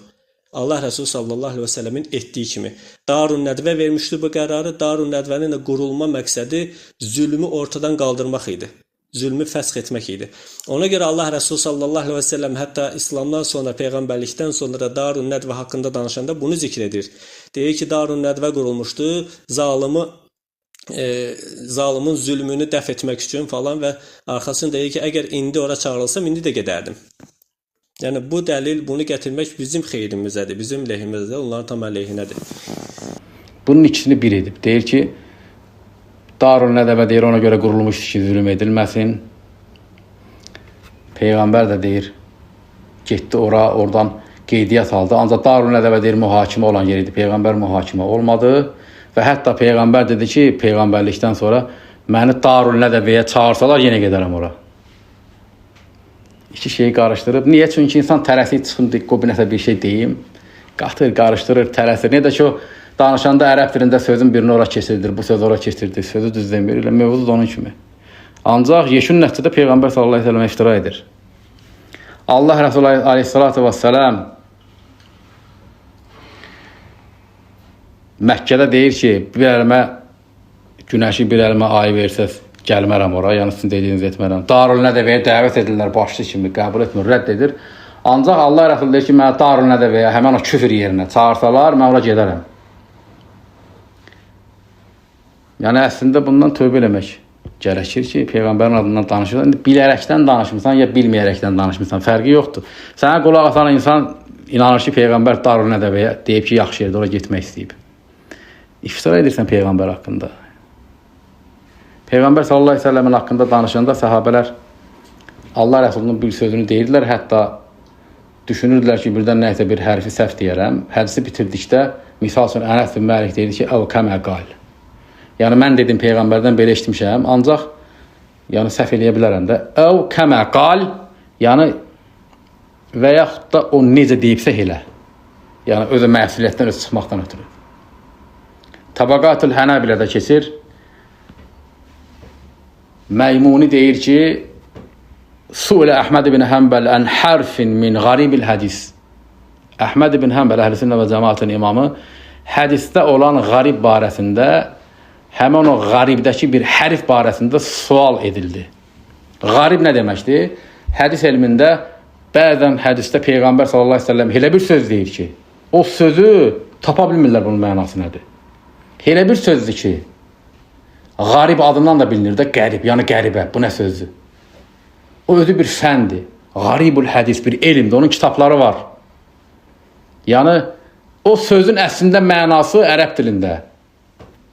Allah Rəsulü sallallahu əleyhi və səlləmin etdiyi kimi. Darun Nədvə vermişdi bu qərarı. Darun Nədvənin qurulma məqsədi zülmü ortadan qaldırmaq idi. Zülmü fəsx etmək idi. Ona görə Allah Rəsulü sallallahu əleyhi və səlləm hətta İslamdan sonra, peyğəmbərlikdən sonra Darun Nədvə haqqında danışanda bunu zikr edir. Deyir ki, Darun Nədvə qurulmuşdu, zalimin zülmünü dəf etmək üçün falan və arxasında deyir ki, əgər indi ora çağırılsam, indi də gedərdim. Yəni bu dəlil, bunu gətirmək bizim xeyrimizədir, bizim lehimizədir, onların tam əleyhinədir. Bunun ikisini bir edib. Deyir ki, Darun Nədvə deyir, ona görə qurulmuşdur ki, zülm edilməsin. Peyğəmbər də deyir, getdi oradan qeydiyyat aldı. Ancaq Darun Nədvə deyir, mühakimə olan yer idi. Peyğəmbər mühakimə olmadı. Və hətta Peyğəmbər dedi ki, Peyğəmbərlikdən sonra məni Darul Nədəvəyə çağırsalar, yenə gedərəm ora. İki şeyi qarışdırıb. Niyə? Çünki insan tələsik çıxım, nəsə bir şey deyim. Qatır, qarışdırır, tələsir. Niyə də ki, o danışanda ərəb dilində sözün birini ora keçirdir, bu söz ora keçirdir, sözü düz demir. Mövzu da onun kimi. Ancaq yeşun nəticədə Peyğəmbər sallallahu əleyhi və səlləm iftira edir. Allah Resulü aleyhissalatu vesselam Məkkədə deyir ki, bir əlimə günəşi, bir əlimə ayı versəz, gəlmərəm ora, yəni sizin dediyinizi etmərəm. Darül Nədəvəyə dəvət edirlər, başçı kimi qəbul etmir, rədd edir. Ancaq Allah Rəsulü deyir ki, mənə Darül Nədəvəyə, həmən o küfür yerinə çağırsalar, mən ora gedərəm. Yəni əslində bundan tövbə eləmək gərəkir ki, Peyğəmbərin adından danışırsan, bilərəkdən danışmısan ya bilməyərəkdən danışmısan, fərqi yoxdur. Sənə qulaq asan insan inanır ki, Peyğəmbər Darül Nədəvəyə deyib ki, yaxşı yerdə ora getmək istəyib. İftira edirsən Peyğəmbər haqqında. Peyğəmbər sallallahu əleyhi və səlləmin haqqında danışanda səhabələr Allah Rəsulunun bir sözünü deyirlər, hətta düşünürdülər ki, birdən nəysə bir hərfi səhv deyərəm. Hədisi bitirdikdə, misal üçün Ənəs bin Məlik deyir ki, "Əv kəmə qal." Yəni mən dedim Peyğəmbərdən belə eşitmişəm, ancaq yəni səhv eləyə bilərəm də. "Əv kəmə qal", yəni və yaxud da o necə deyibsə elə. Yəni öz məsuliyyətdən öz çıxmaqdan ötürü. Tabaqatul Hanabilədə keçir. Məymuni deyir ki, Su'lə Əhməd ibn Həmbəl ən hərfin min qaribil hədis. Əhməd ibn Həmbəl Əhl-i və Cəmaatın imamı hədisdə olan qarib barəsində həmin o qaribdəki bir hərf barəsində sual edildi. Qarib nə deməkdir? Hədis elmində bəzən hədisdə Peyğəmbər sallallahu əleyhi və səlləm elə bir söz deyir ki, o sözü tapa bilmirlər bunun mənası nədir. Elə bir sözdür ki, qarib adından da bilinir də qərib, yəni qəribə. Bu nə sözdür? O özü bir fəndir. Qaribul hədis bir elmdir, onun kitabları var. Yəni o sözün əslində mənası ərəb dilində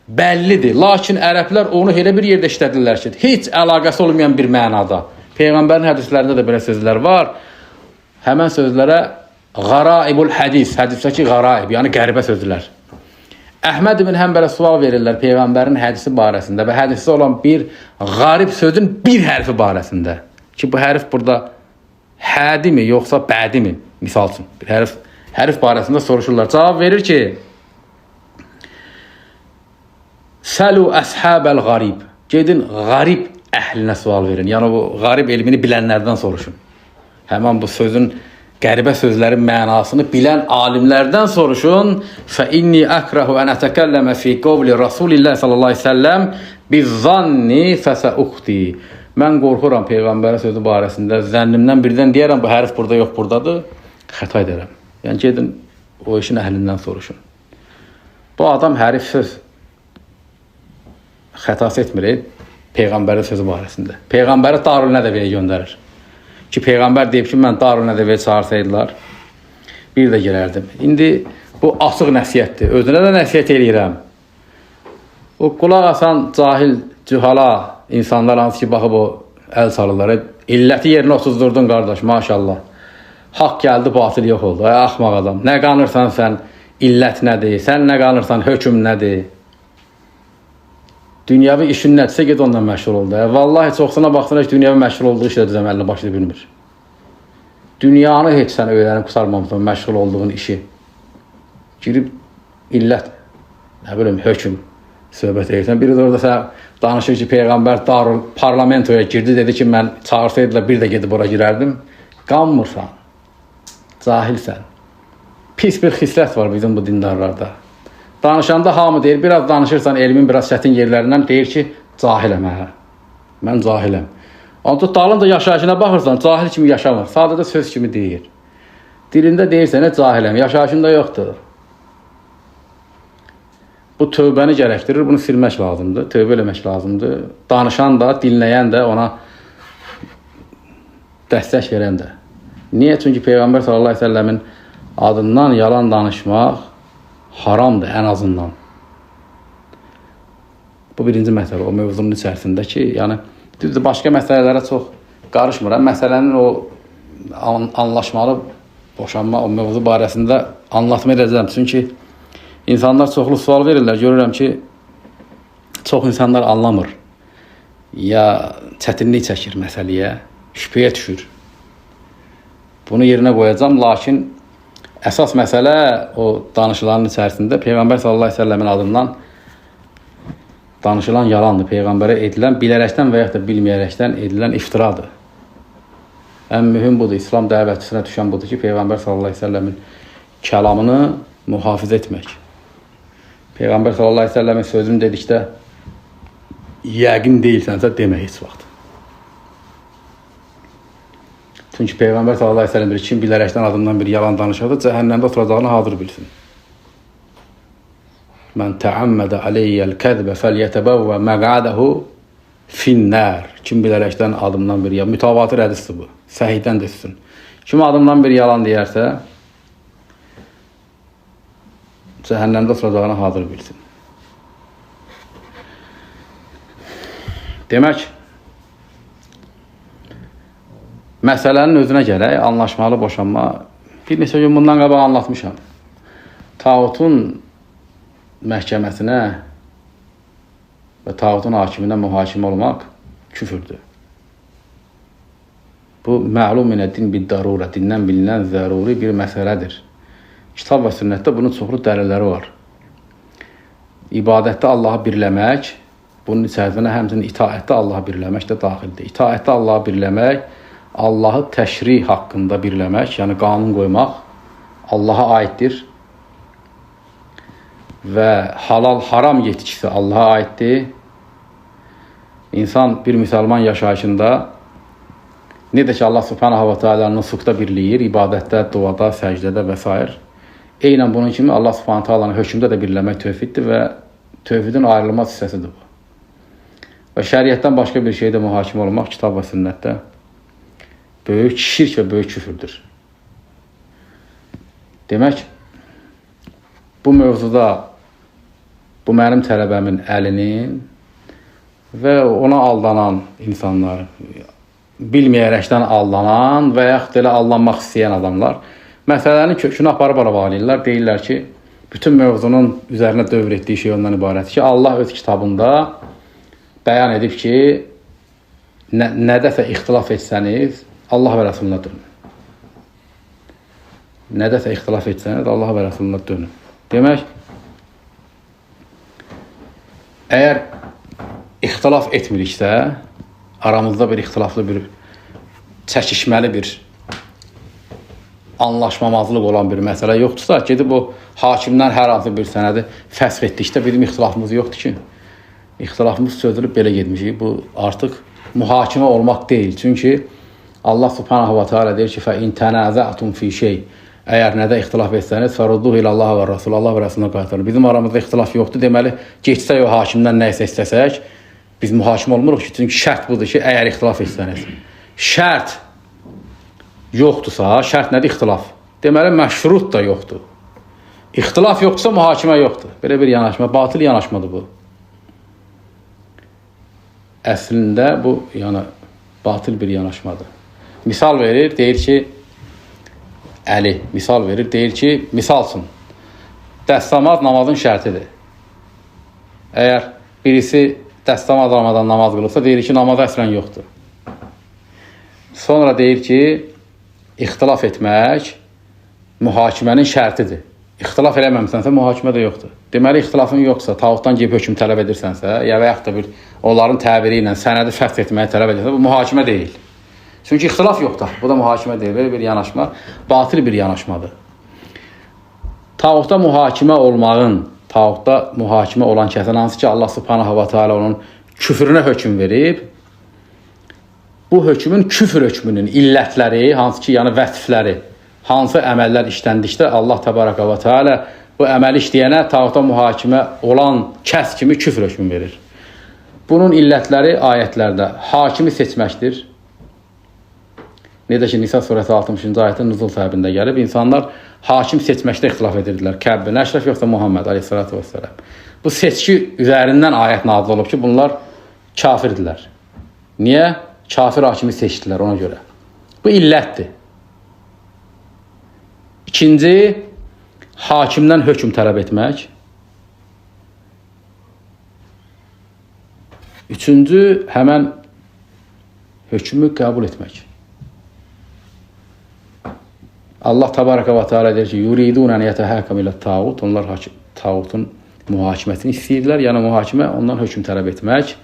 bəllidir. Lakin ərəblər onu elə bir yerdə işlədirlər ki, heç əlaqəsi olmayan bir mənada. Peyğəmbərin hədislərində də belə sözlər var. Həmən sözlərə qaraibul hədis, hədisdəki qaraib, yəni qəribə sözlər. Əhməd ibn Həmbələ sual verirlər Peyğəmbərin hədisi barəsində və hədisdə olan bir qarib sözün bir hərfi barəsində. Ki bu hərf burada hədimi yoxsa bədimi, misal üçün bir hərf barəsində soruşurlar. Cavab verir ki, Səlu əshabəl qarib. Gedin qarib əhlinə sual verin. Yəni bu qarib elmini bilənlərdən soruşun. Həmən bu sözün qəribə sözlərin mənasını bilən alimlərdən soruşun. Fə inni əkrahu ən ətəkəlləmə fi qovli Rasulillah sallallahu aleyhi ve sellem bizzanni fəsəuxti. Mən qorxuram Peyğəmbərin sözü barəsində. Zənnimdən birdən deyərəm, bu hərf burada yox, buradadır. Xəta edərəm. Yəni gedin o işin əhlindən soruşun. Bu adam hərif söz xətası etmir Peyğəmbərin sözü barəsində. Peyğəmbəri Darül Nədəvəyə göndərir. Ki Peyğəmbər deyib ki, mən Darül Nədəvəyə çağırsaydılar, bir də girərdim. İndi bu açıq nəsiyyətdir. Özünə də nəsiyyət eləyirəm. O qulaq asan cahil, cühala insanlar hansı ki, baxıb o əl salırlar. İlləti yerinə otuzdurdun qardaş, maşallah. Haqq gəldi, batıl yox oldu. Ay axmaq adam. Nə qanırsan sən, illət nədir? Sən nə qanırsan, hökm nədir? Dünyəvi işin nədirsə, ged ondan məşğul oldu. Vallahi çoxsuna baxsana heç dünyəvi məşğul olduğu işlə düzəm əlini başını bilmir. Dünyanı heç sən öyrənib qusarmamısan, məşğul olduğun işi. Girib illət, nə bilim, hökm söhbət edirsən. Biri də orada sən danışır ki, Peyğəmbər Darül parlamentoya girdi, dedi ki, mən çağırsaydılar bir də gedib ora girərdim. Qanmırsan, cahilsən. Pis bir xislət var bizim bu dindarlarda. Danışanda hamı deyir, biraz danışırsan elmin biraz çətin yerlərindən deyir ki, cahiləm hə. Mən cahiləm. Ancaq dalınca yaşayışına baxırsan, cahil kimi yaşamır. Sadəcə söz kimi deyir. Dilində deyirsən, cahiləm, yaşayışında yoxdur. Bu tövbəni gərəkdirir, bunu silmək lazımdır, tövbə eləmək lazımdır. Danışan da, dinləyən də, ona dəstək verən də. Niyə? Çünki Peyğəmbər sallallahu aleyhi ve səlləmin adından yalan danışmaq haramdır ən azından. Bu birinci məsələ, o mövzunun içərisində ki, yəni düzdür, başqa məsələlərə çox qarışmıram. Məsələnin o anlaşmalı boşanma, o mövzu barəsində anlatma edəcəm. Çünki insanlar çoxlu sual verirlər, görürəm ki, çox insanlar anlamır. Ya çətinlik çəkir məsələyə, şübhəyə düşür. Bunu yerinə qoyacam, lakin əsas məsələ o danışılanın içərisində Peyğəmbər sallallahu aleyhi ve səlləmin adından danışılan yalandır. Peyğəmbərə edilən, bilərəkdən və ya da bilməyərəkdən edilən iftiradır. ən mühüm budur. İslam dəvətçisinə düşən budur ki, Peyğəmbər sallallahu əleyhi və səlləmin kəlamını mühafizə etmək. Peyğəmbər sallallahu əleyhi və səlləmin sözünü dedikdə yəqin deyilsənsə demə heç vaxt. Çünki Peyğəmbər sallallahu əleyhi və səlləm kim bilərəkdən adından bir yalan danışarsa, cəhənnəmdə oturacağını hazır bilsin. Mən təəmmədə aleyyəl kəzbə fəlyətəbəvvə məqadahu finnər. Kim bilərəkdən adımdan bir yalan, mütəvatir hədisdir bu. Səhihdən düşsün. Kim adımdan bir yalan deyərsə, cəhənnəmdə oturacağını hazır bilsin. Demək, məsələnin özünə gələk, anlaşmalı boşanma. Bir neçə gün bundan qabaq anlatmışam. Tağutun məhkəməsinə və tağutun hakiminə mühakimə olmaq küfürdür. Bu, məlum minə din bid-darura, dindən bilinən zəruri bir məsələdir. Kitab və sünnətdə bunun çoxlu dəlilləri var. İbadətdə Allahı birləmək, bunun içərisində həmçinin itaətdə Allahı birləmək də daxildir. İtaətdə Allahı birləmək, Allahı təşrih haqqında birləmək, yəni qanun qoymaq Allaha aiddir və halal-haram yetkisi Allaha aiddir. İnsan bir müsəlman yaşayışında necə ki Allah subhanahu wa ta'ala nusukda birləyir, ibadətdə, duada, səcdədə və s. Eynən bunun kimi Allah subhanahu wa ta'lanın hökmdə də birləmək tövhiddir və tövhidin ayrılmaz hissəsidir bu. Və şəriətdən başqa bir şeydə mühakimə olmaq kitab və sünnətdə böyük şirk və böyük küfürdür. Demək, bu mövzuda bu mənim tələbəmin əlinin və ona aldanan insanlar, bilməyərəkdən aldanan və yaxud elə aldanmaq istəyən adamlar məsələnin kökünü aparıb bağlayırlar. Deyirlər ki, bütün mövzunun üzərinə dövr etdiyi şey ondan ibarətdir ki, Allah öz kitabında bəyan edib ki, nədəsə ixtilaf etsəniz, Allah və Rəsuluna dönün. Nədəsə ixtilaf etsəniz, Allah və Rəsuluna dönün. Demək, əgər ixtilaf etmiriksə, aramızda bir ixtilaflı, bir çəkişməli bir anlaşmamazlıq olan bir məsələ yoxdursa, gedib o hakimdən hər hansı bir sənədi fəsx etdikdə bizim ixtilafımız yoxdur ki, ixtilafımız çözülüb belə getmişik. Bu artıq mühakimə olmaq deyil. Çünki Allah subhanahu wa ta'ala deyir ki, فَاِنْ تَنَازَعْتُمْ فِي şey. Əgər nədə ixtilaf etsəniz, فَرُدُّهُ ilə Allah və Rasul, Allah və Rasuluna qaytarın. Bizim aramızda ixtilaf yoxdur. Deməli, geçsək o hakimdən nə isə istəsək, biz mühakimə olmuruq ki, çünki şərt budur ki, əgər ixtilaf etsəniz. Şərt yoxdursa, şərt nədir? İxtilaf. Deməli, məşrut da yoxdur. İxtilaf yoxdursa, mühakimə yoxdur. Belə bir yanaşma, batıl yanaşmadır bu. Əslində, bu, yəni, batıl bir yanaşmadır. Misal verir, deyir ki, Əli misal verir, deyir ki, misal üçün, dəstəmaz namazın şərtidir. Əgər birisi dəstəmaz almadan namaz qılıbsa, deyir ki, namaz əslən yoxdur. Sonra deyir ki, ixtilaf etmək mühakimənin şərtidir. İxtilaf eləməmisənsə, mühakimə də yoxdur. Deməli, ixtilafın yoxsa, tağutdan gibi hökm tələb edirsənsə, ya və yaxud da bir onların təbiri ilə sənədi fəth etməyə tələb edirsə, bu mühakimə deyil. Çünki ixtilaf yoxdur. Bu da mühakimə deyil. Belə bir yanaşma, batil bir yanaşmadır. Tağutda mühakimə olmağın, tağutda mühakimə olan kəsən hansı ki, Allah subhanahu wa ta'ala onun küfrünə hökm verib, bu hökmün küfr hökmünün illətləri, hansı ki, yəni vəsfləri, hansı əməllər işləndikdə Allah təbaraka və teala bu əməli işləyənə tağuta mühakimə olan kəs kimi küfr hökmü verir. Bunun illətləri ayətlərdə hakimi seçməkdir. Necə ki, Nisa surəsi 60-cı ayətin nüzul səbəbində gəlib, insanlar hakim seçməkdə ixtilaf edirdilər. Kəb bin Əşrəf yoxsa Muhammed aleyhissalatu vesselam. Bu seçki üzərindən ayət nazil olub ki, bunlar kafirdirlər. Niyə? Kafir hakimi seçdilər ona görə. Bu illətdir. İkinci, hakimdən hökm tələb etmək. Üçüncü, həmən hökmü qəbul etmək. Allah təbaraka və teala deyir ki, yuridun ən yətəhəkəm ilə tağut. Onlar tağutun mühakiməsini istəyirlər. Yəni, mühakimə ondan hökm tələb etmək.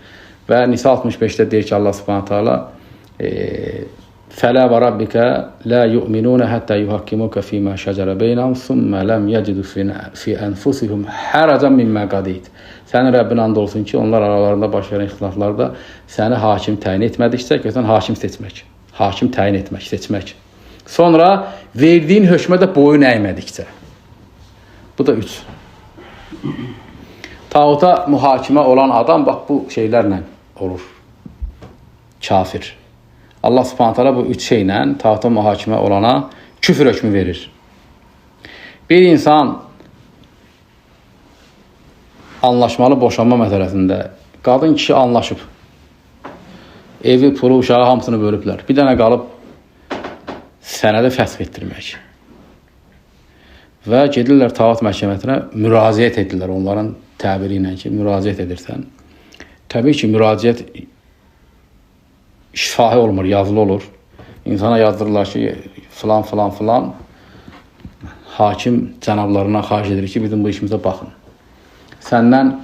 Və Nisa 65-də deyir ki, Allah subhanahu teala Fələ və rabbikə la yu'minuna hatta yuhakkimuka fima şəcərə beynəhum thumma lam yacidu fi anfusihim haracan mimma qadid. Sənin Rəbbin and olsun ki, onlar aralarında baş verən ixtilaflarda səni hakim təyin etmədiksə, götürən hakim seçmək. Hakim təyin etmək, seçmək. Sonra verdiyin hökmə də boyun əymədikcə. Bu da 3. Tağuta mühakimə olan adam bax bu şeylərlə olur. Kafir. Allah Subhanahu taala bu 3 şeylə tağuta mühakimə olana küfür hökmü verir. Bir insan anlaşmalı boşanma məsələsində qadın kişi anlaşıb. Evi, pulu, uşağı hamısını bölüblər. Bir dənə qalıb sənədi fəsx etdirmək. Və gedirlər tağut məhkəməsinə müraciət edirlər. Onların təbiri ilə ki, müraciət edirsən. Təbii ki, müraciət şifahi olmur, yazılı olur. İnsana yazdırırlar ki, filan. Hakim cənablarına xahiş edir ki, bizim bu işimizə baxın. Səndən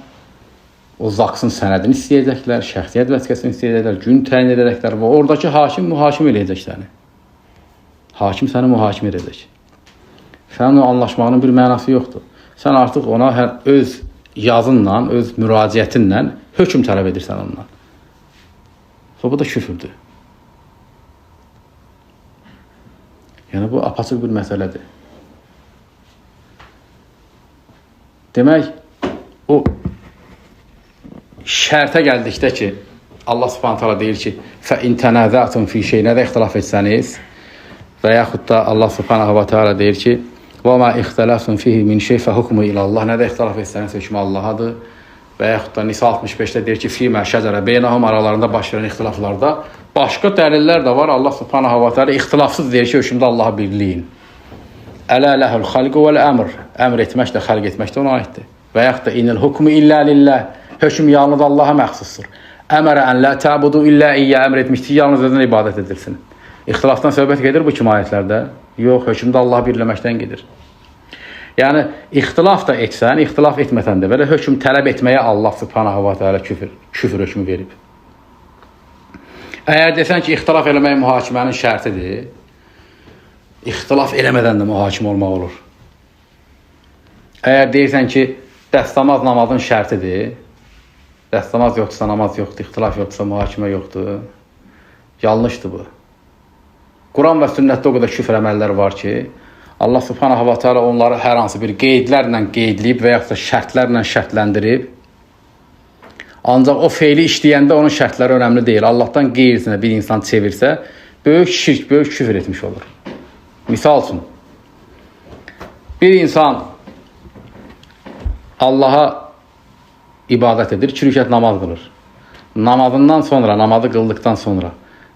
o zaksın sənədini istəyəcəklər, şəxsiyyət vəsiqəsini istəyəcəklər, gün təyin edəcəklər və oradakı hakim mühakimə edəcək səni. Hakim səni mühakimə edəcək. Sənin o anlaşmağının bir mənası yoxdur. Sən artıq ona öz yazınla, öz müraciətinlə hökm tələb edirsən ondan. Və bu da küfürdür. Yəni bu apaçıq bir məsələdir. Demək, o şərtə gəldikdə ki, Allah Subhanahu taala deyir ki, "Fə in tənaza'tum fi şey'in" də ixtilaf etsəniz və yaxud da Allah Subhanahu taala deyir ki, "Və ma ixtilaftum fihi min şey fa hukmu ila Allah" nə də ixtilaf etsəniz hökmü Allahadır. Və yaxud da Nisa 65-də deyir ki, "Fīmə şəcərə beynəhum" aralarında baş verən ixtilaflarda başqa dəlillər də var. Allah Subhanahu va Taala ixtilafsız deyir ki, hökmdə Allaha birliyin. Ələ ləhul xalqu vəl əmr. Əmr etmək də, xalq etmək də ona aiddir. Və yaxud da inil hukmu illə lillah. Hökm yalnız Allaha məxsusdur. Əmrə ən la ta'budu illə iyyə. Əmr etmişdir, yalnız özünə ibadət edilsin. İxtilafdan söhbət gedir bu kimi ayətlərdə. Yox, hökmdə Allahı birləməkdən gedir. Yəni, ixtilaf da etsən, ixtilaf etməsən də belə hökm tələb etməyə Allah Subhanahu va Taala küfür hökmü verib. Əgər desən ki, ixtilaf eləmək mühakimənin şərtidir, ixtilaf eləmədən də mühakimə olmaq olur. Əgər deyirsən ki, dəstəmaz namazın şərtidir, dəstəmaz yoxdursa namaz yoxdur, ixtilaf yoxdursa mühakimə yoxdur, yanlışdır bu. Quran və sünnətdə o qədər küfr əməlləri var ki, Allah Subhanahu va Taala onları hər hansı bir qeydlərlə qeydləyib və yaxud da şərtlərlə şərtləndirib. Ancaq o feili işləyəndə onun şərtləri önəmli deyil. Allahdan qeyrisinə bir insan çevirsə, böyük şirk, böyük küfr etmiş olur. Misal üçün, bir insan Allaha ibadət edir, 2 rükət namaz qılır. Namazından sonra, namazı qıldıqdan sonra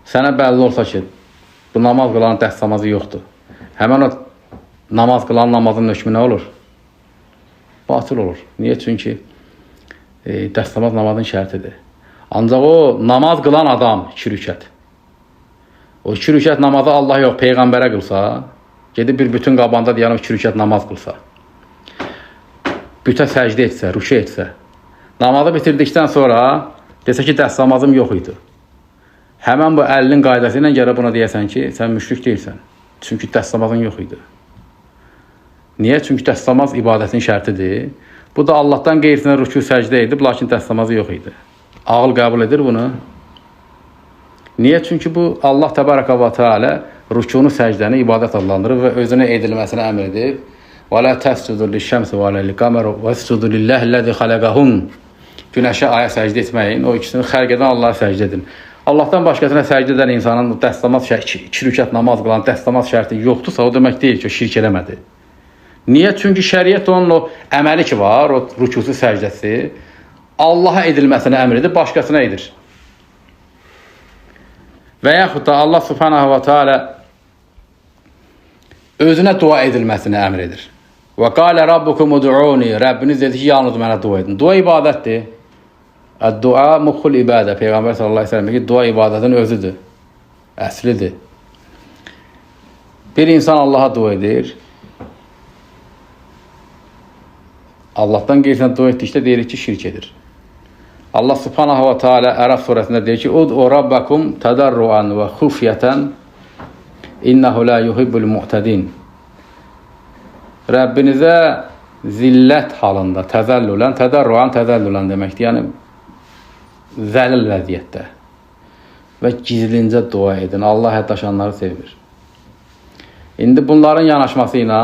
sənə bəlli olsa ki, bu namaz qılanın dəstəmazı yoxdur. Həmən o namaz qılan namazın hökmü nə olur? Batıl olur. Niyə? Çünki dəstəmaz namazın şərtidir. Ancaq o namaz qılan adam 2 rükət. O 2 rükət namazı Allah yox, Peyğəmbərə qılsa, gedib bir bütün qabanda deyənəm 2 rükət namaz qılsa, bütə səcdə etsə, rükü etsə, namazı bitirdikdən sonra desə ki, dəstəmazım yox idi. Həmən bu əlinin qaydası ilə gələ buna deyəsən ki, sən müşrik deyilsən. Çünki dəstəmazın yox idi. Niyə? Çünki dəstəmaz ibadətin şərtidir. Bu da Allahdan qeyrisinə rükü səcdə edib, lakin dəstəmazı yox idi. Ağıl qəbul edir bunu. Niyə? Çünki bu Allah təbaraka və teala rükunu, səcdəni ibadət adlandırır və özünə edilməsini əmr edib. Və la təscudu liş-şəmsi və la lil-qamari vəscudu lillahi-ləzi xalaqahun. Günəşə, aya səcdə etməyin, o ikisini xəlq edən Allaha səcdə edin. Allahdan başqasına səcdə edən insanın dəstəmaz şərti, 2 rükət namaz qılan dəstəmaz şərti yoxdursa, o demək deyil ki, o şirk eləmədi. Niyə? Çünki şəriət onun o əməli ki var, o rükusu səcdəsi Allaha edilməsini əmr edir, başqasına edir. Və yaxud da Allah Subhanahu va Taala özünə dua edilməsini əmr edir. Və qalə rabbukum ud'uni, Rəbbiniz dedi ki, yalnız mənə dua edin. Dua ibadətdir. Dua muxul ibadə. Peyğəmbər sallallahu əleyhi və səlləm ki, dua ibadətin özüdür. Əslidir. Bir insan Allaha dua edir. Allahdan qeyrisinə dua etdikdə deyirik ki, şirk edir. Allah Subhanahu va Taala Ərəf surəsində deyir ki, ud'u rabbakum tadarruan və xufyatan İnnehu la yuhibbul mu'tedin. Rəbbinizə zillət halında, təzərruan deməkdir. Yəni, zəlil vəziyyətdə və gizlincə dua edin. Allah həddəşanları sevir. İndi bunların yanaşması ilə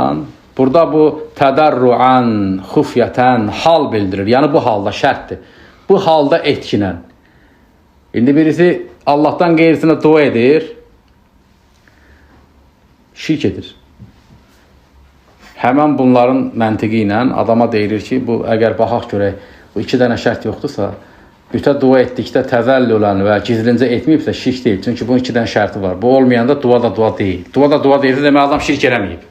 burada bu tədərruan, xufyətən hal bildirir. Yəni, bu halda şərtdir. Bu halda etkinən. İndi birisi Allahdan qeyrisinə dua edir, şirk edir. Həmən bunların məntiqi ilə adama deyilir ki, bu əgər baxaq görək, bu 2 dənə şərt yoxdursa, bütə dua etdikdə təzəllülən və gizlincə etməyibsə şirk deyil. Çünki bunun 2 dənə şərti var. Bu olmayanda dua da dua deyil. Dua da dua deyilsə demək adam şirk eləməyib.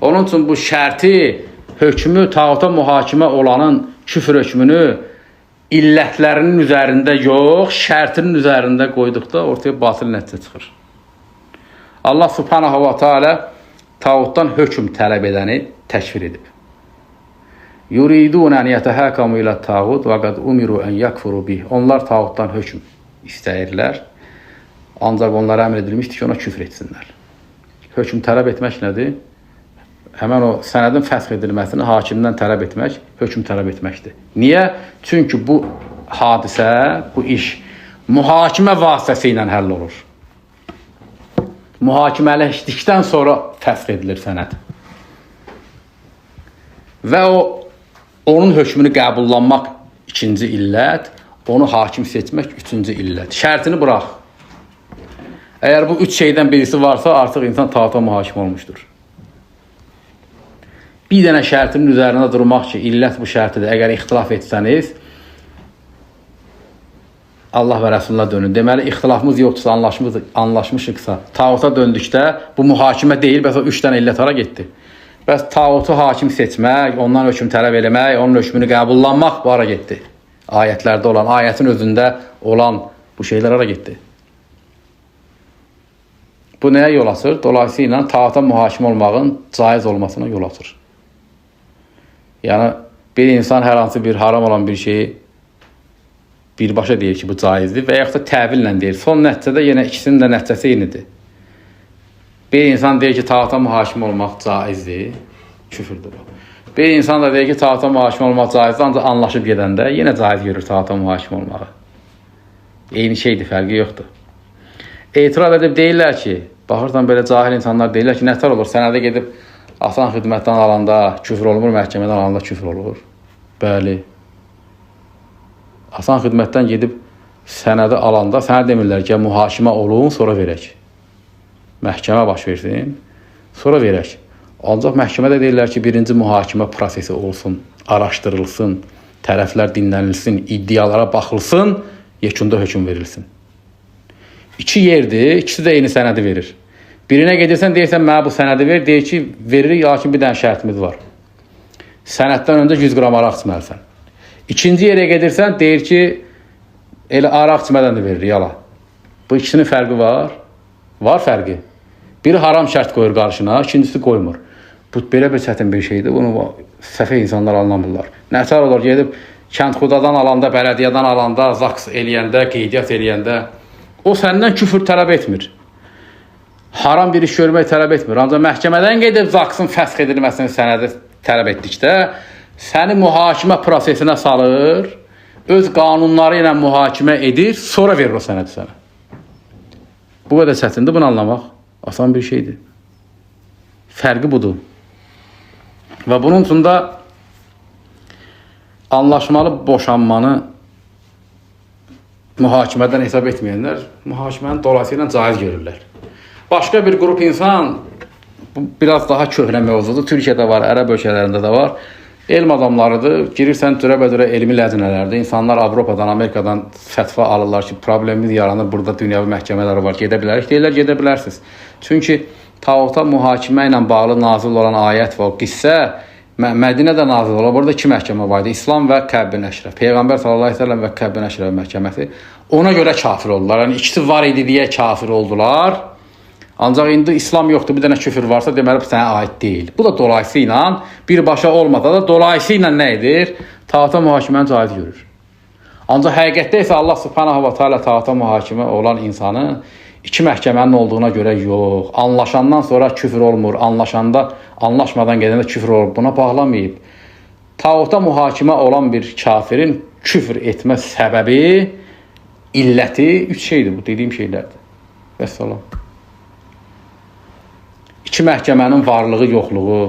Onun üçün bu şərti, hökmü, tağuta mühakimə olanın küfr hökmünü illətlərinin üzərində yox, şərtinin üzərində qoyduqda ortaya batıl nəticə çıxır. Allah subhanahu wa ta'ala tağutdan hökm tələb edəni təkfir edib. Yuridun an yatahakamu ila tağut və qad umiru an yakfuru bih. Onlar tağutdan hökm istəyirlər. Ancaq onlara əmr edilmişdir ki, ona küfr etsinlər. Hökm tələb etmək nədir? Həmən o sənədin fəsx edilməsini hakimdən tələb etmək, hökm tələb etməkdir. Niyə? Çünki bu hadisə, bu iş mühakimə vasitəsilə həll olur. Mühakimələşdikdən sonra fəsx edilir sənəd. Və onun hökmünü qəbullanmaq 2-ci illət, onu hakim seçmək 3-cü illət. Şərtini burax. Əgər bu 3 şeydən birisi varsa, artıq insan tağuta mühakim olmuşdur. Bir dənə şərtinin üzərində durmaq ki, illət bu şərtidir. Əgər ixtilaf etsəniz, Allah və Rəsulullah dönün. Deməli, ixtilafımız yoxdursa, anlaşmışıqsa, tağuta döndükdə bu mühakimə deyil, bəs o 3 dənə illət hara getdi? Bəs tağutu hakim seçmək, ondan hökm tələb eləmək, onun hökmünü qəbullanmaq bu hara getdi? Ayətlərdə olan, ayətin özündə olan bu şeylər hara getdi? Bu nəyə yol açır? Dolayısıyla tağuta mühakimə olmağın caiz olmasına yol açır. Yəni, bir insan hər hansı bir haram olan bir şeyi birbaşa deyir ki, bu caizdir və yaxud da təvillə deyir. Son nəticədə yenə ikisinin də nəticəsi eynidir. Bir insan deyir ki, tağuta mühakimə olmaq caizdir, küfürdür o. Bir insan da deyir ki, tağuta mühakimə olmaq caizdir, ancaq anlaşıb gedəndə yenə caiz görür tağuta mühakimə olmağı. Eyni şeydir, fərqi yoxdur. Etiraz edib deyirlər ki, baxırsan belə cahil insanlar deyirlər ki, nətər olur, sənədə gedib asan xidmətdən alanda küfür olmur, məhkəmədən alanda küfür olur. Bəli. Asan xidmətdən gedib sənədi alanda sənə demirlər ki, mühakimə olun, sonra verək. Məhkəmə baş versin, sonra verək. Ancaq məhkəmədə deyirlər ki, birinci mühakimə prosesi olsun, araşdırılsın, tərəflər dinlənilsin, iddialara baxılsın, yekunda hökm verilsin. 2 yerdir, ikisi də eyni sənədi verir. Birinə gedirsən, deyirsən, mənə bu sənədi ver, deyir ki, veririk, lakin bir dənə şərtimiz var. Sənəddən öncə 100 qram araq içməlisən. 2-ci yerə gedirsən, deyir ki, elə araq içmədən də verir, yala. Bu ikisinin fərqi var. Var fərqi. Biri haram şərt qoyur qarşına, ikincisi qoymur. Bu belə bir çətin bir şeydir. Bunu səfeh insanlar anlamırlar. Nətər olur, gedib kəndxudadan alanda, bələdiyyədən alanda, zaks eləyəndə, qeydiyyat eləyəndə o səndən küfür tələb etmir. Haram bir iş görmək tələb etmir. Ancaq məhkəmədən gedib zaksın fəsx edilməsini sənədi tələb etdikdə səni mühakimə prosesinə salır, öz qanunları ilə mühakimə edir, sonra verir o sənədi sənə. Bu qədər çətindir, bunu anlamaq asan bir şeydir. Fərqi budur. Və bunun üçün də anlaşmalı boşanmanı mühakimədən hesab etməyənlər mühakiməni dolayısıyla caiz görürlər. Başqa bir qrup insan, bu biraz daha köhnə mövzudur, Türkiyədə var, ərəb ölkələrində də var, elm adamlarıdır, girirsən dürə-bədürə elmi ləcnələrdə, insanlar Avropadan, Amerikadan fətva alırlar ki, problemimiz yaranır, burada dünyavi məhkəmələr var, gedə bilərik, deyirlər, gedə bilərsiniz. Çünki tağuta mühakimə ilə bağlı nazil olan ayət və o qissə Mədinədə nazil olur. Burada 2 məhkəmə var idi. İslam və Kəbb-i Əşrəf. Peyğəmbər sallallahu əleyhi və səlləm və Kəbb-i Əşrəf məhkəməsi. Ona görə kafir oldular. Yəni ikisi var idi deyə kafir oldular. Ancaq indi İslam yoxdur, bir dənə küfür varsa deməli bu sənə aid deyil. Bu da dolayısıyla birbaşa olmasa da dolayısıyla nə edir? Tağuta mühakiməni caiz görür. Ancaq həqiqətdə isə Allah subhanahu wa ta'ala tağuta mühakimə olan insanı İki məhkəmənin olduğuna görə yox. Anlaşandan sonra küfr olmur. Anlaşmadan gedəndə küfr olur. Buna bağlamayıb. Tağuta mühakimə olan bir kafirin küfr etmə səbəbi, illəti 3 şeydir bu dediyim şeylərdir. Vəssalam. İki məhkəmənin varlığı, yoxluğu,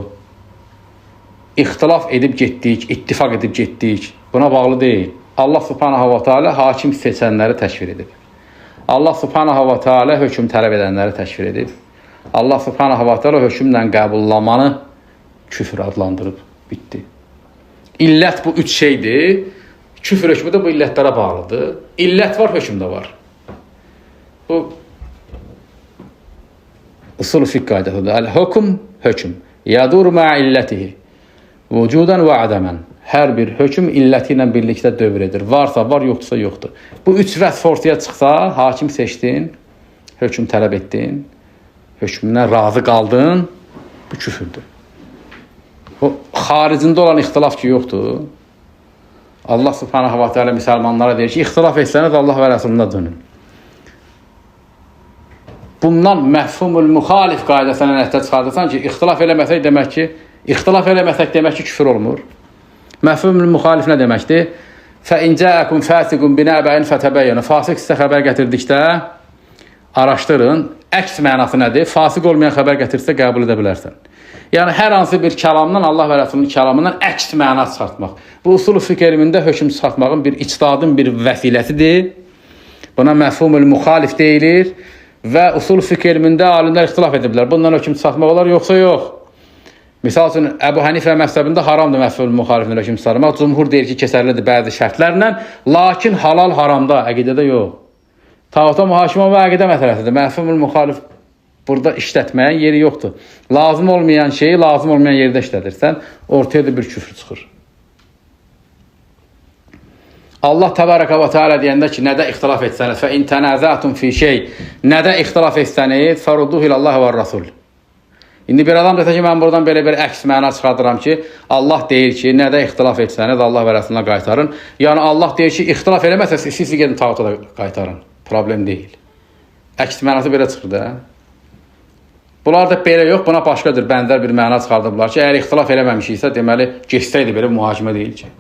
ixtilaf edib getdik, ittifaq edib getdik. Buna bağlı deyil. Allah subhanahu wa ta'ala hakim seçənləri təşkil edib. Allah subhanahu wa ta'ala hökm tələb edənləri təşkil edib. Allah subhanahu wa ta'ala hökmlə qəbullamanı küfr adlandırıb. Bitdi. İllət bu 3 şeydir. Küfr hökmü də bu illətlərə bağlıdır. İllət var, hökm də var. Bu usul fiqh qaydasıdır. Əl-hukm, hökm. Yadur ma'a illətihi. Vücudan və adəmən. Hər bir hökm illəti ilə birlikdə dövr edir. Varsa var, yoxdursa yoxdur. Bu 3 vəsf ortaya çıxsa, hakim seçdin, hökm tələb etdin, hökmündən razı qaldın, bu küfürdür. O xaricində olan ixtilaf ki, yoxdur. Allah subhanahu wa ta'ala müsəlmanlara deyir ki, ixtilaf etsəniz Allah və Rəsuluna dönün. Bundan məfhumul müxalif qaydasına nəticə çıxardırsan ki, ixtilaf eləməsək demək ki, küfür olmur. Məfhumul müxalif nə deməkdir? فَاِنْ جَاءَكُمْ فَاسِقٌ بِنَبَئٍ فَتَبَيَّنُوا. Fasıq sizə xəbər gətirdikdə araşdırın. Əks mənası nədir? Fasıq olmayan xəbər gətirsə qəbul edə bilərsən. Yəni hər hansı bir kəlamdan, Allah və Rəsulunun kəlamından əks məna çıxartmaq. Bu usul fiqh elmində hökm çıxartmağın bir ictihadın bir vəsiləsidir. Buna məfhumul müxalif deyilir və usul fiqh elmində alimlər ixtilaf ediblər. Bundan hökm çıxartmaq olar yoxsa yox? Misal üçün Əbu Hənifə məzhəbində haramdır məfhumul müxaliflə hökm çıxartmaq. Cümhur deyir ki, keçərlidir bəzi şərtlərlə, lakin halal haramda, əqidədə yox. Tağuta mühakimə və əqidə məsələsidir. Məfhumul müxalif burada işlətməyin yeri yoxdur. Lazım olmayan şeyi lazım olmayan yerdə işlədirsən, ortaya da bir küfr çıxır. Allah təbaraka və teala deyəndə ki, nədə ixtilaf etsəniz, fə in tənəzətum fi şey, nədə ixtilaf etsəniz, fərudduhu ilallah və rasul. İndi bir adam desə ki, mən buradan belə bir əks məna çıxardıram ki, Allah deyir ki, nədə ixtilaf etsəniz, Allah və Rəsuluna qaytarın. Yəni Allah deyir ki, ixtilaf eləməsəz, siz gedin tağuta da qaytarın. Problem deyil. Əks mənası belə çıxır da. Bunlar da belə yox, buna başqadır, bənzər bir məna çıxardıblar ki, əgər ixtilaf eləməmişiksə, deməli, geçsəydi belə mühakimə deyil ki.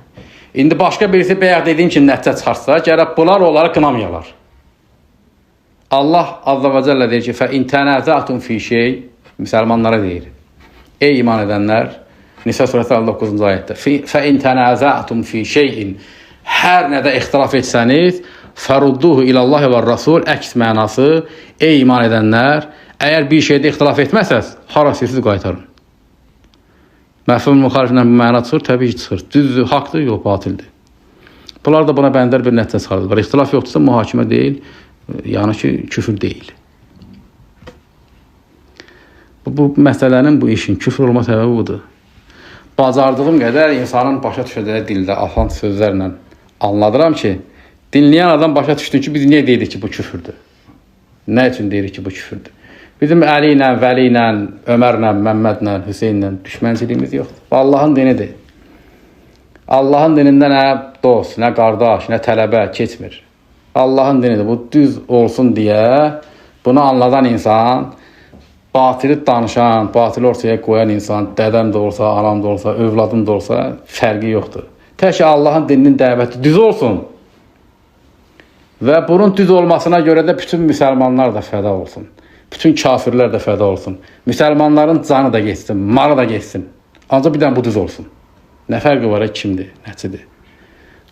İndi başqa birisi bəyək dediyim ki, nəticə çıxarsa, gərək bunlar onları qınamyalar. Allah azza və cəllə deyir ki, fə in tənəzətum fi şey, müsəlmanlara deyir. Ey iman edənlər, Nisa surəsi 59-cu ayətdə, fə in tənəzətum fi şeyin, hər nədə ixtilaf etsəniz, fərudduhu ilallahi və rasul, əks mənası, ey iman edənlər, əgər bir şeydə ixtilaf etməsəz, hara siz qaytarın. Məfhum müxaliflə məna çıxır, təbii ki, çıxır. Düzdür, haqdır, yox, batildir. Bunlar da buna bənzər bir nəticə çıxardılar. İxtilaf yoxdursa mühakimə deyil, yəni ki, küfür deyil. Bu məsələnin, bu işin küfür olma səbəbi budur. Bacardığım qədər insanın başa düşəcəyi dildə, asan sözlərlə anladıram ki, dinləyən adam başa düşdü ki, biz niyə deyirik ki, bu küfürdür? Nə üçün deyirik ki, bu küfürdür? Bizim Əli ilə, Vəli ilə, Ömərlə, Məmmədlə, Hüseynlə düşmənçiliyimiz yoxdur. Bu Allahın dinidir. Allahın dinində nə dost, nə qardaş, nə tələbə keçmir. Allahın dinidir. Bu düz olsun deyə bunu anladan insan, batili danışan, batili ortaya qoyan insan, dədəm də olsa, anam da olsa, övladım da olsa, fərqi yoxdur. Tək Allahın dininin dəvəti düz olsun. Və bunun düz olmasına görə də bütün müsəlmanlar da fəda olsun. Bütün kafirlər də fəda olsun. Müsəlmanların canı da geçsin, malı da geçsin. Ancaq bir dənə bu düz olsun. Nə fərqi var, kimdir, nəçidir?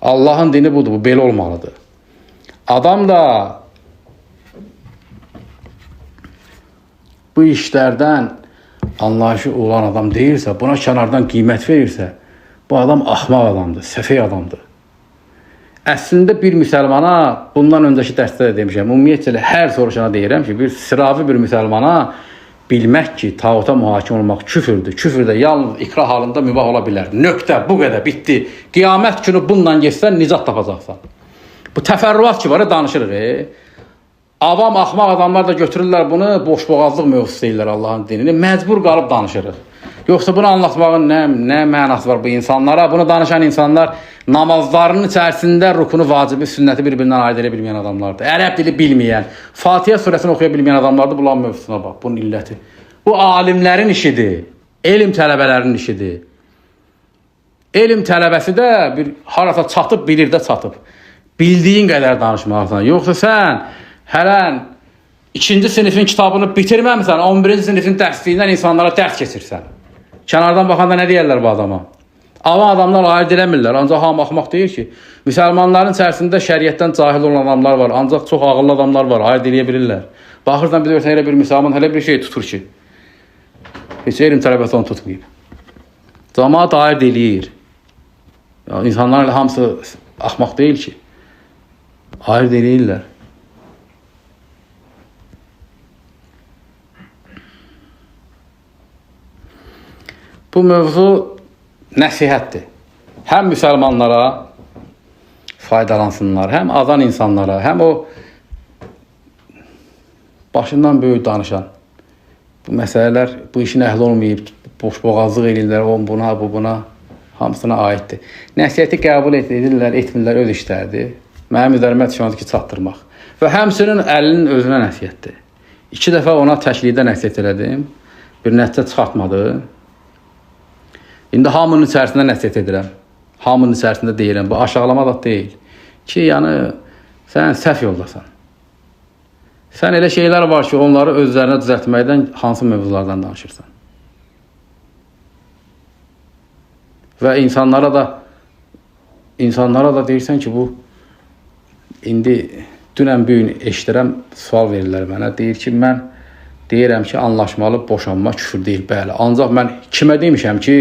Allahın dini budur, bu belə olmalıdır. Adam da bu işlərdən anlayışı olan adam deyirsə, buna kənardan qiymət verirsə, bu adam axmaq adamdır, səfeh adamdır. Əslində bir müsəlmana, bundan öncəki dərsdə də demişəm, ümumiyyətlə hər soruşana deyirəm ki, bir sıravi bir müsəlmana bilmək ki, tağuta mühakim olmaq küfürdür. Küfür də yalnız ikrah halında mübah ola bilər. Nöqtə, bu qədər, bitdi. Qiyamət günü bununla geçsən, nicat tapacaqsan. Bu təfərrüat ki var, danışırıq. Avam, axmaq adamlar da götürürlər bunu, boşboğazlıq mövzusu deyirlər Allahın dinini. Məcbur qalıb danışırıq. Yoxsa bunu anlatmağın nə mənası var bu insanlara? Bunu danışan insanlar namazlarının içərisində rukunu, vacibi, sünnəti bir-birindən ayırt edə bilməyən adamlardır. Ərəb dili bilməyən, Fatihə surəsini oxuya bilməyən adamlardır. Bunların mövzusuna bax, bunun illəti. Bu alimlərin işidir, elm tələbələrinin işidir. Elm tələbəsi də bir harasa çatıb, bilir də çatıb. Bildiyin qədər danışmalısan. Yoxsa sən hələn 2-ci sinifin kitabını bitirməmisən, 11-ci sinifin dərsliyindən insanlara dərs keçirsən. Kənardan baxanda nə deyərlər bu adama? Avam adamlar ayırt eləmirlər, ancaq hamı axmaq deyir ki, müsəlmanların içərisində şəriətdən cahil olan adamlar var, ancaq çox ağıllı adamlar var, ayırt eləyə bilirlər. Baxırsan bir də elə bir müsəlman hələ bir şey tutur ki, heç elm tələbəsi onu tutmayıb. Cəmaət ayırt eləyir. İnsanların hamısı axmaq deyil ki, ayırt eləyirlər. Bu mövzu nəsihətdir. Həm müsəlmanlara faydalansınlar, həm azan insanlara, həm o başından böyük danışan bu məsələlər, bu işin əhli olmayıb, boşboğazlıq edirlər, buna, bu buna, hamısına aiddir. Nəsihəti qəbul edirlər, etmirlər, öz işlərdir. Mənim üzərimə düşəndir ki, çatdırmaq. Və həmsinin əlinin özünə nəsihətdir. 2 dəfə ona təklikdə nəsihət elədim, bir nəticə çıxartmadı. İndi hamının içərisində nəsihət edirəm. Hamının içərisində deyirəm. Bu aşağılama da deyil. Ki, yəni, sən səhv yoldasan. Sən elə şeylər var ki, onları özlərinə düzəltməkdən hansı mövzulardan danışırsan. Və insanlara da deyirsən ki, bu indi dünən bir gün eşidirəm, sual verirlər mənə. Deyir ki, mən deyirəm ki, anlaşmalı boşanma küfür deyil, bəli. Ancaq mən kimə demişəm ki,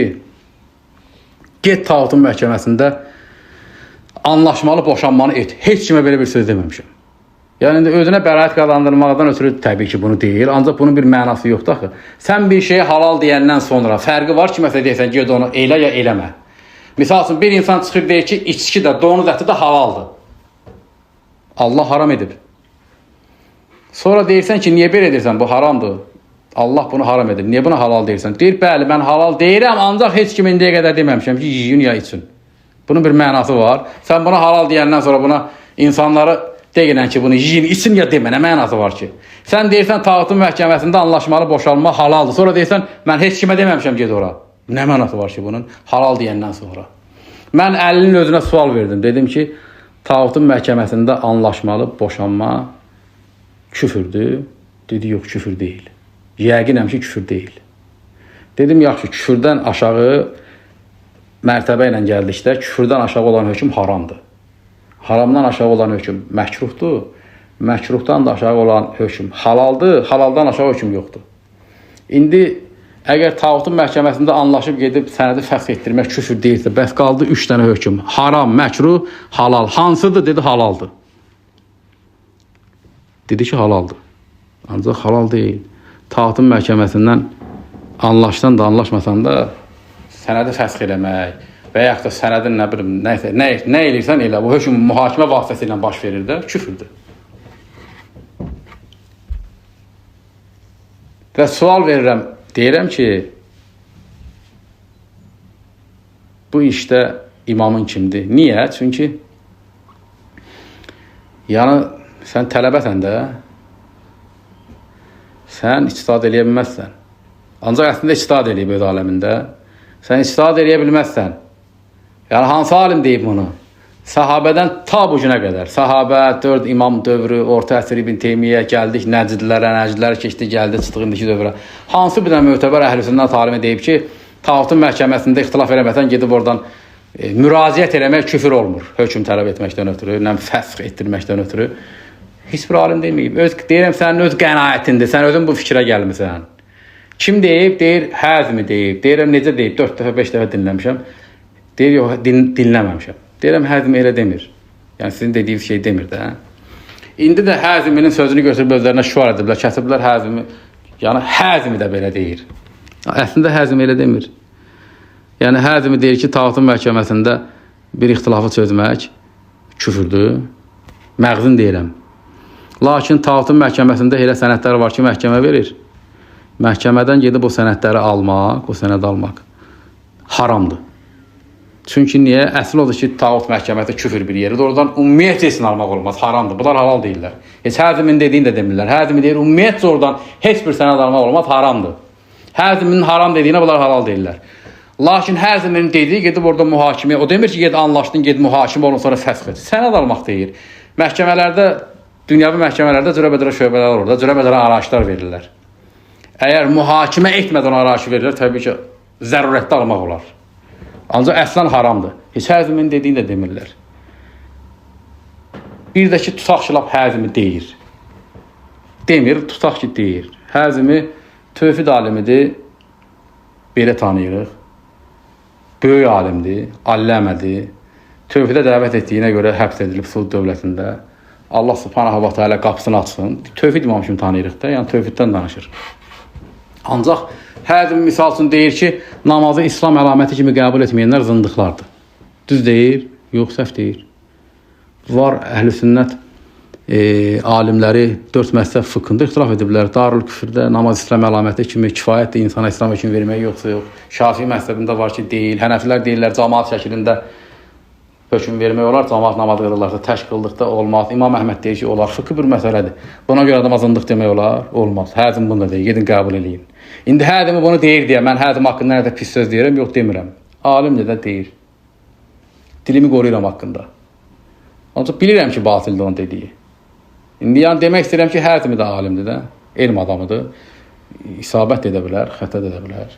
get tağutun məhkəməsində anlaşmalı boşanmanı et. Heç kimə belə bir söz deməmişəm. Yəni, özünə bəraət qazandırmaqdan ötürü təbii ki, bunu deyir. Ancaq bunun bir mənası yoxdur axı. Sən bir şeyə halal deyəndən sonra fərqi var ki, məsələn, deyirsən, ged onu elə ya eləmə. Misal üçün, bir insan çıxır deyir ki, içki də, donuz əti də halaldır. Allah haram edib. Sonra deyirsən ki, niyə belə deyirsən, bu haramdır. Allah bunu haram edib. Niyə buna halal deyirsən? Deyir, bəli, mən halal deyirəm, ancaq heç kim indiyə qədər deməmişəm ki, yiyin ya için. Bunun bir mənası var. Sən buna halal deyəndən sonra buna insanları deyilən ki, bunu yiyin, için ya demə, nə mənası var ki? Sən deyirsən, tağutun məhkəməsində anlaşmalı boşanma halaldır. Sonra deyirsən, mən heç kimə deməmişəm, ged ora. Nə mənası var ki, bunun halal deyəndən sonra? Mən əlinin özünə sual verdim. Dedim ki, tağutun məhkəməsində anlaşmalı boşanma küfürdür. Dedi, yox, küfür deyil. Yəqinəm ki, küfür deyil. Dedim, yaxşı, küfürdən aşağı mərtəbə ilə gəldikdə, küfürdən aşağı olan hökm haramdır. Haramdan aşağı olan hökm məkruhdur. Məkruhdan da aşağı olan hökm halaldır. Halaldan aşağı hökm yoxdur. İndi, əgər tağutun məhkəməsində anlaşıb gedib sənədi fəxr etdirmək küfür deyilsə, bəs qaldı 3 dənə hökm. Haram, məkruh, halal. Hansıdır? Dedi, halaldır. Dedi ki, halaldır. Ancaq halal deyil. Tağutun məhkəməsindən anlaşsan da, anlaşmasan da sənədi fəsx eləmək və yaxud da sənədin nə bilim, nə eləyirsən elə, bu hökm mühakimə vasitəsilə baş verir də, küfürdür. Və sual verirəm, deyirəm ki, bu işdə imamın kimdir? Niyə? Çünki yəni sən tələbəsən də, sən ictihad eləyə bilməzsən. Ancaq əslində ictihad eləyib öz aləmində. Sən ictihad eləyə bilməzsən. Yəni, hansı alim deyib bunu? Sahabədən ta bu günə qədər. Sahabə, 4 imam dövrü, orta əsr İbn Teymiyyə, gəldik nəcdlərə keçdi, gəldi, çıxdıq indiki dövrə. Hansı bir mötəbər əhl-i-sünnət alimi deyib ki, tağutun məhkəməsində ixtilaf eləməsən, gedib oradan müraciət eləmək küfür olmur. Hökm tələb etməkdən ötürü, fəsx etdirməkdən ötürü. Heç bir alim deməyib. Deyirəm, sənin öz qənaətindir, sən özün bu fikrə gəlmirsən. Kim deyib? Deyir, həzmi deyib. Deyirəm, necə deyib? 4 dəfə, 5 dəfə dinləmişəm. Deyir, yox, dinləməmişəm. Deyirəm, həzmi elə demir. Yəni, sizin dediyiniz şey demir də. İndi də həzminin sözünü götürüb özlərinə şüar ediblər, kəsiblər həzmi. Yəni, həzmi də belə deyir. Əslində, həzmi elə demir. Yəni, həzmi deyir ki, tağutun məhkəməsində bir ixtilafı çözmək küfürdür. Məğzin deyirəm. Lakin tağutun məhkəməsində elə sənədlər var ki, məhkəmə verir. məhkəmədən gedib o sənədləri almaq, o sənəd almaq haramdır. Çünki niyə? Əsl odur ki, tağut məhkəməsi küfür bir yeridir. Oradan ümumiyyətlə heç almaq olmaz, haramdır. Bunlar halal deyirlər. Heç həzimin dediyini də demirlər. Həzimi deyir, ümumiyyətlə oradan heç bir sənəd almaq olmaz, haramdır. Həziminin haram dediyinə bunlar halal deyirlər. Lakin həziminin dediyi gedib orada mühakimə, o demir ki, ged anlaşdın, ged mühakimə olun, sonra fəsx et. Sənəd almaq deyir. Məhkəmələrdə, dünyəvi məhkəmələrdə cürəbədərə şöbələr olur da, cürəbədərə araçlar verirlər. Əgər mühakimə etmədən araçı verirlər, təbii ki, zərurətdə almaq olar. Ancaq əslən haramdır. Heç həzimin dediyini də demirlər. Bir də ki, tutaq ki, lap həzimi deyir. Demir, tutaq ki, deyir. Həzimi tövhid alimidir, belə tanıyırıq. Böyük alimdir, alləmədir. Tövhidə dəvət etdiyinə görə həbs edilib Suud dövlətində. Allah subhanahu wa ta'ala qapısını açsın. Tövhid imam kimi tanıyırıq da, yəni tövhiddən danışır. Ancaq həzim misal üçün deyir ki, namazı İslam əlaməti kimi qəbul etməyənlər zındıqlardır. Düz deyir, yox, səhv deyir. Var əhl-i sünnət alimləri 4 məzhəb fıkhında ixtilaf ediblər. Darül küfrdə namaz İslam əlaməti kimi kifayətdir insana İslam hökm vermək yoxsa yox. Şafii məzhəbində var ki, deyil. Hənəfilər deyirlər cəmaət şəklində hökm vermək olar, cəmaət namazı qılırlarsa təşk qıldıqda olmaz. İmam Əhməd deyir ki, olar. Fıkhı bir məsələdir. Buna görə adama zındıq demək olar, olmaz. Həzim bunu da deyir, gedin qəbul eləyin. İndi hədimi bunu deyir deyə mən hədim haqqında nə də pis söz deyirəm, yox demirəm. Alim də deyir. Dilimi qoruyuram haqqında. Ancaq bilirəm ki, batildir onun dediyi. İndi yəni demək istəyirəm ki, hədimi də alimdir də, elm adamıdır. İsabət edə bilər, xəta edə bilər.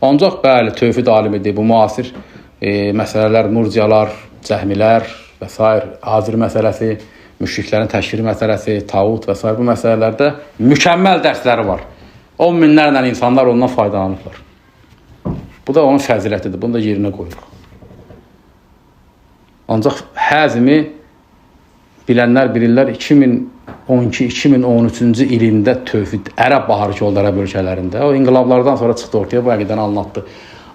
Ancaq bəli, tövhid alimidir. Bu müasir məsələlər, murciyalar, cəhmilər və s. Azir məsələsi, müşriklərin təşkiri məsələsi, tağut və s. Bu məsələlərdə mükəmməl dərsləri var. 10 minlərlə insanlar ondan faydalanırlar. Bu da onun fəzilətidir. Bunu da yerinə qoyuruq. Ancaq həzimi bilənlər bilirlər 2012-2013-cü ilində tövhid Ərəb Baharı ki, oldu Ərəb ölkələrində. O inqilablardan sonra çıxdı ortaya, bu əqidən anlattı.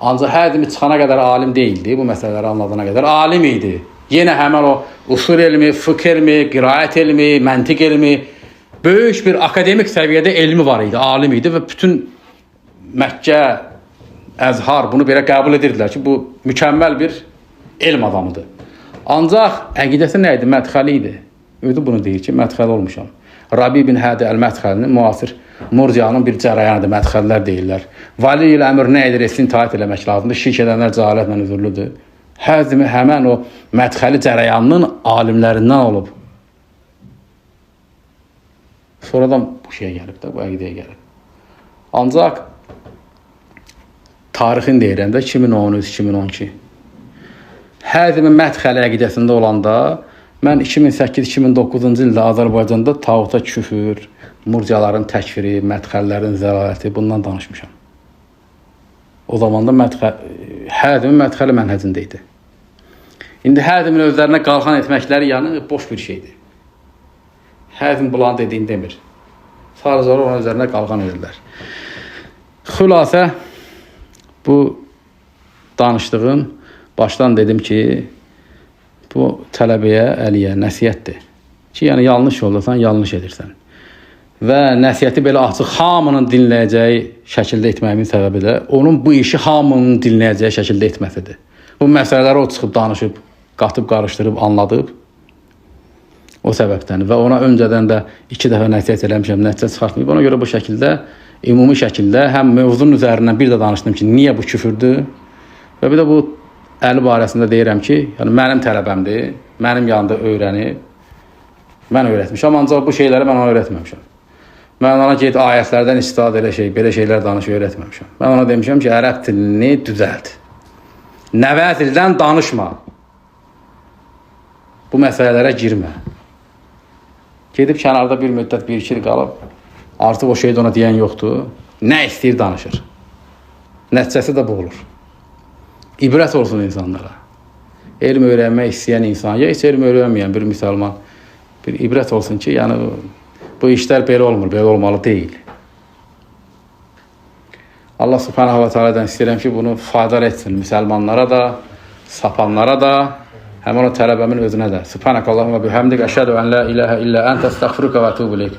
Ancaq həzimi çıxana qədər alim deyildi. Bu məsələləri anladığına qədər alim idi. Yenə həmən o usul elmi, fıkh elmi, qiraət elmi, məntiq elmi, böyük bir akademik səviyyədə elmi var idi, alim idi və bütün Məkkə, Əzhar bunu belə qəbul edirdilər ki, bu mükəmməl bir elm adamıdır. Ancaq əqidəsi nə idi? Mədxəli idi. Özü bunu deyir ki, mədxəli olmuşam. Rabi bin Hədi Əl-Mədxəlinin müasir murciyanın bir cərəyanıdır, mədxəllər deyirlər. Vali ilə əmr nə edir, itaat eləmək lazımdır. Şirk edənlər cəhalətlə üzürlüdür. Həzimi həmən o mədxəli cərəyanının alimlərindən olub. Sonradan bu şeyə gəlib də, bu əqidəyə gəlib. Ancaq tarixin deyirəm də 2013-2012. Həzimi mədxəli əqidəsində olanda mən 2008-2009-cu ildə Azərbaycanda tağuta küfür, murciyaların təkfiri, mədxəllərin zəlaləti bundan danışmışam. O zaman da həzimin mədxəli mənhəcində idi. İndi həzimin özlərinə qalxan etməkləri yəni boş bir şeydir. Həzim bulan dediyini demir. Sadəcə onun üzərinə qalğan edirlər. Xülasə, bu danışdığım, başdan dedim ki, bu tələbəyə, əliyə nəsiyyətdir. Ki, yəni yanlış yoldasan, yanlış edirsən. Və nəsiyyəti belə açıq, hamının dinləyəcəyi şəkildə etməyimin səbəbi də onun bu işi hamının dinləyəcəyi şəkildə etməsidir. Bu məsələləri o çıxıb danışıb, qatıb, qarışdırıb, anladıb. O səbəbdən və ona öncədən də 2 dəfə nəsiyyət eləmişəm, nəticə çıxartmayıb. Ona görə bu şəkildə, ümumi şəkildə həm mövzunun üzərindən bir də danışdım ki, niyə bu küfürdür və bir də bu əli barəsində deyirəm ki, yəni mənim tələbəmdir, mənim yanında öyrənib, mən öyrətmişəm, ancaq bu şeyləri mən ona öyrətməmişəm. Mən ona get ayətlərdən istifadə belə şeylər danış öyrətməmişəm. Mən ona demişəm ki, ərəb dilini düzəlt. Nəvə dildən danışma. Bu məsələlərə girmə. Gedib kənarda bir müddət, 1-2 il qalıb, artıq o şeydə ona deyən yoxdur. Nə istəyir danışır. Nəticəsi də bu olur. İbrət olsun insanlara. Elm öyrənmək istəyən insan, ya heç elm öyrənməyən bir müsəlman, bir ibrət olsun ki, yəni bu işlər belə olmur, belə olmalı deyil. Allah subhanahu wa ta'aladan istəyirəm ki, bunu fayda etsin müsəlmanlara da, sapanlara da, həmin o tələbəmin özünə də. Subhanakallahumma bihamdik, əşhədu ən la ilahə illə əntə, əstəğfiruka və etûbu ileyk.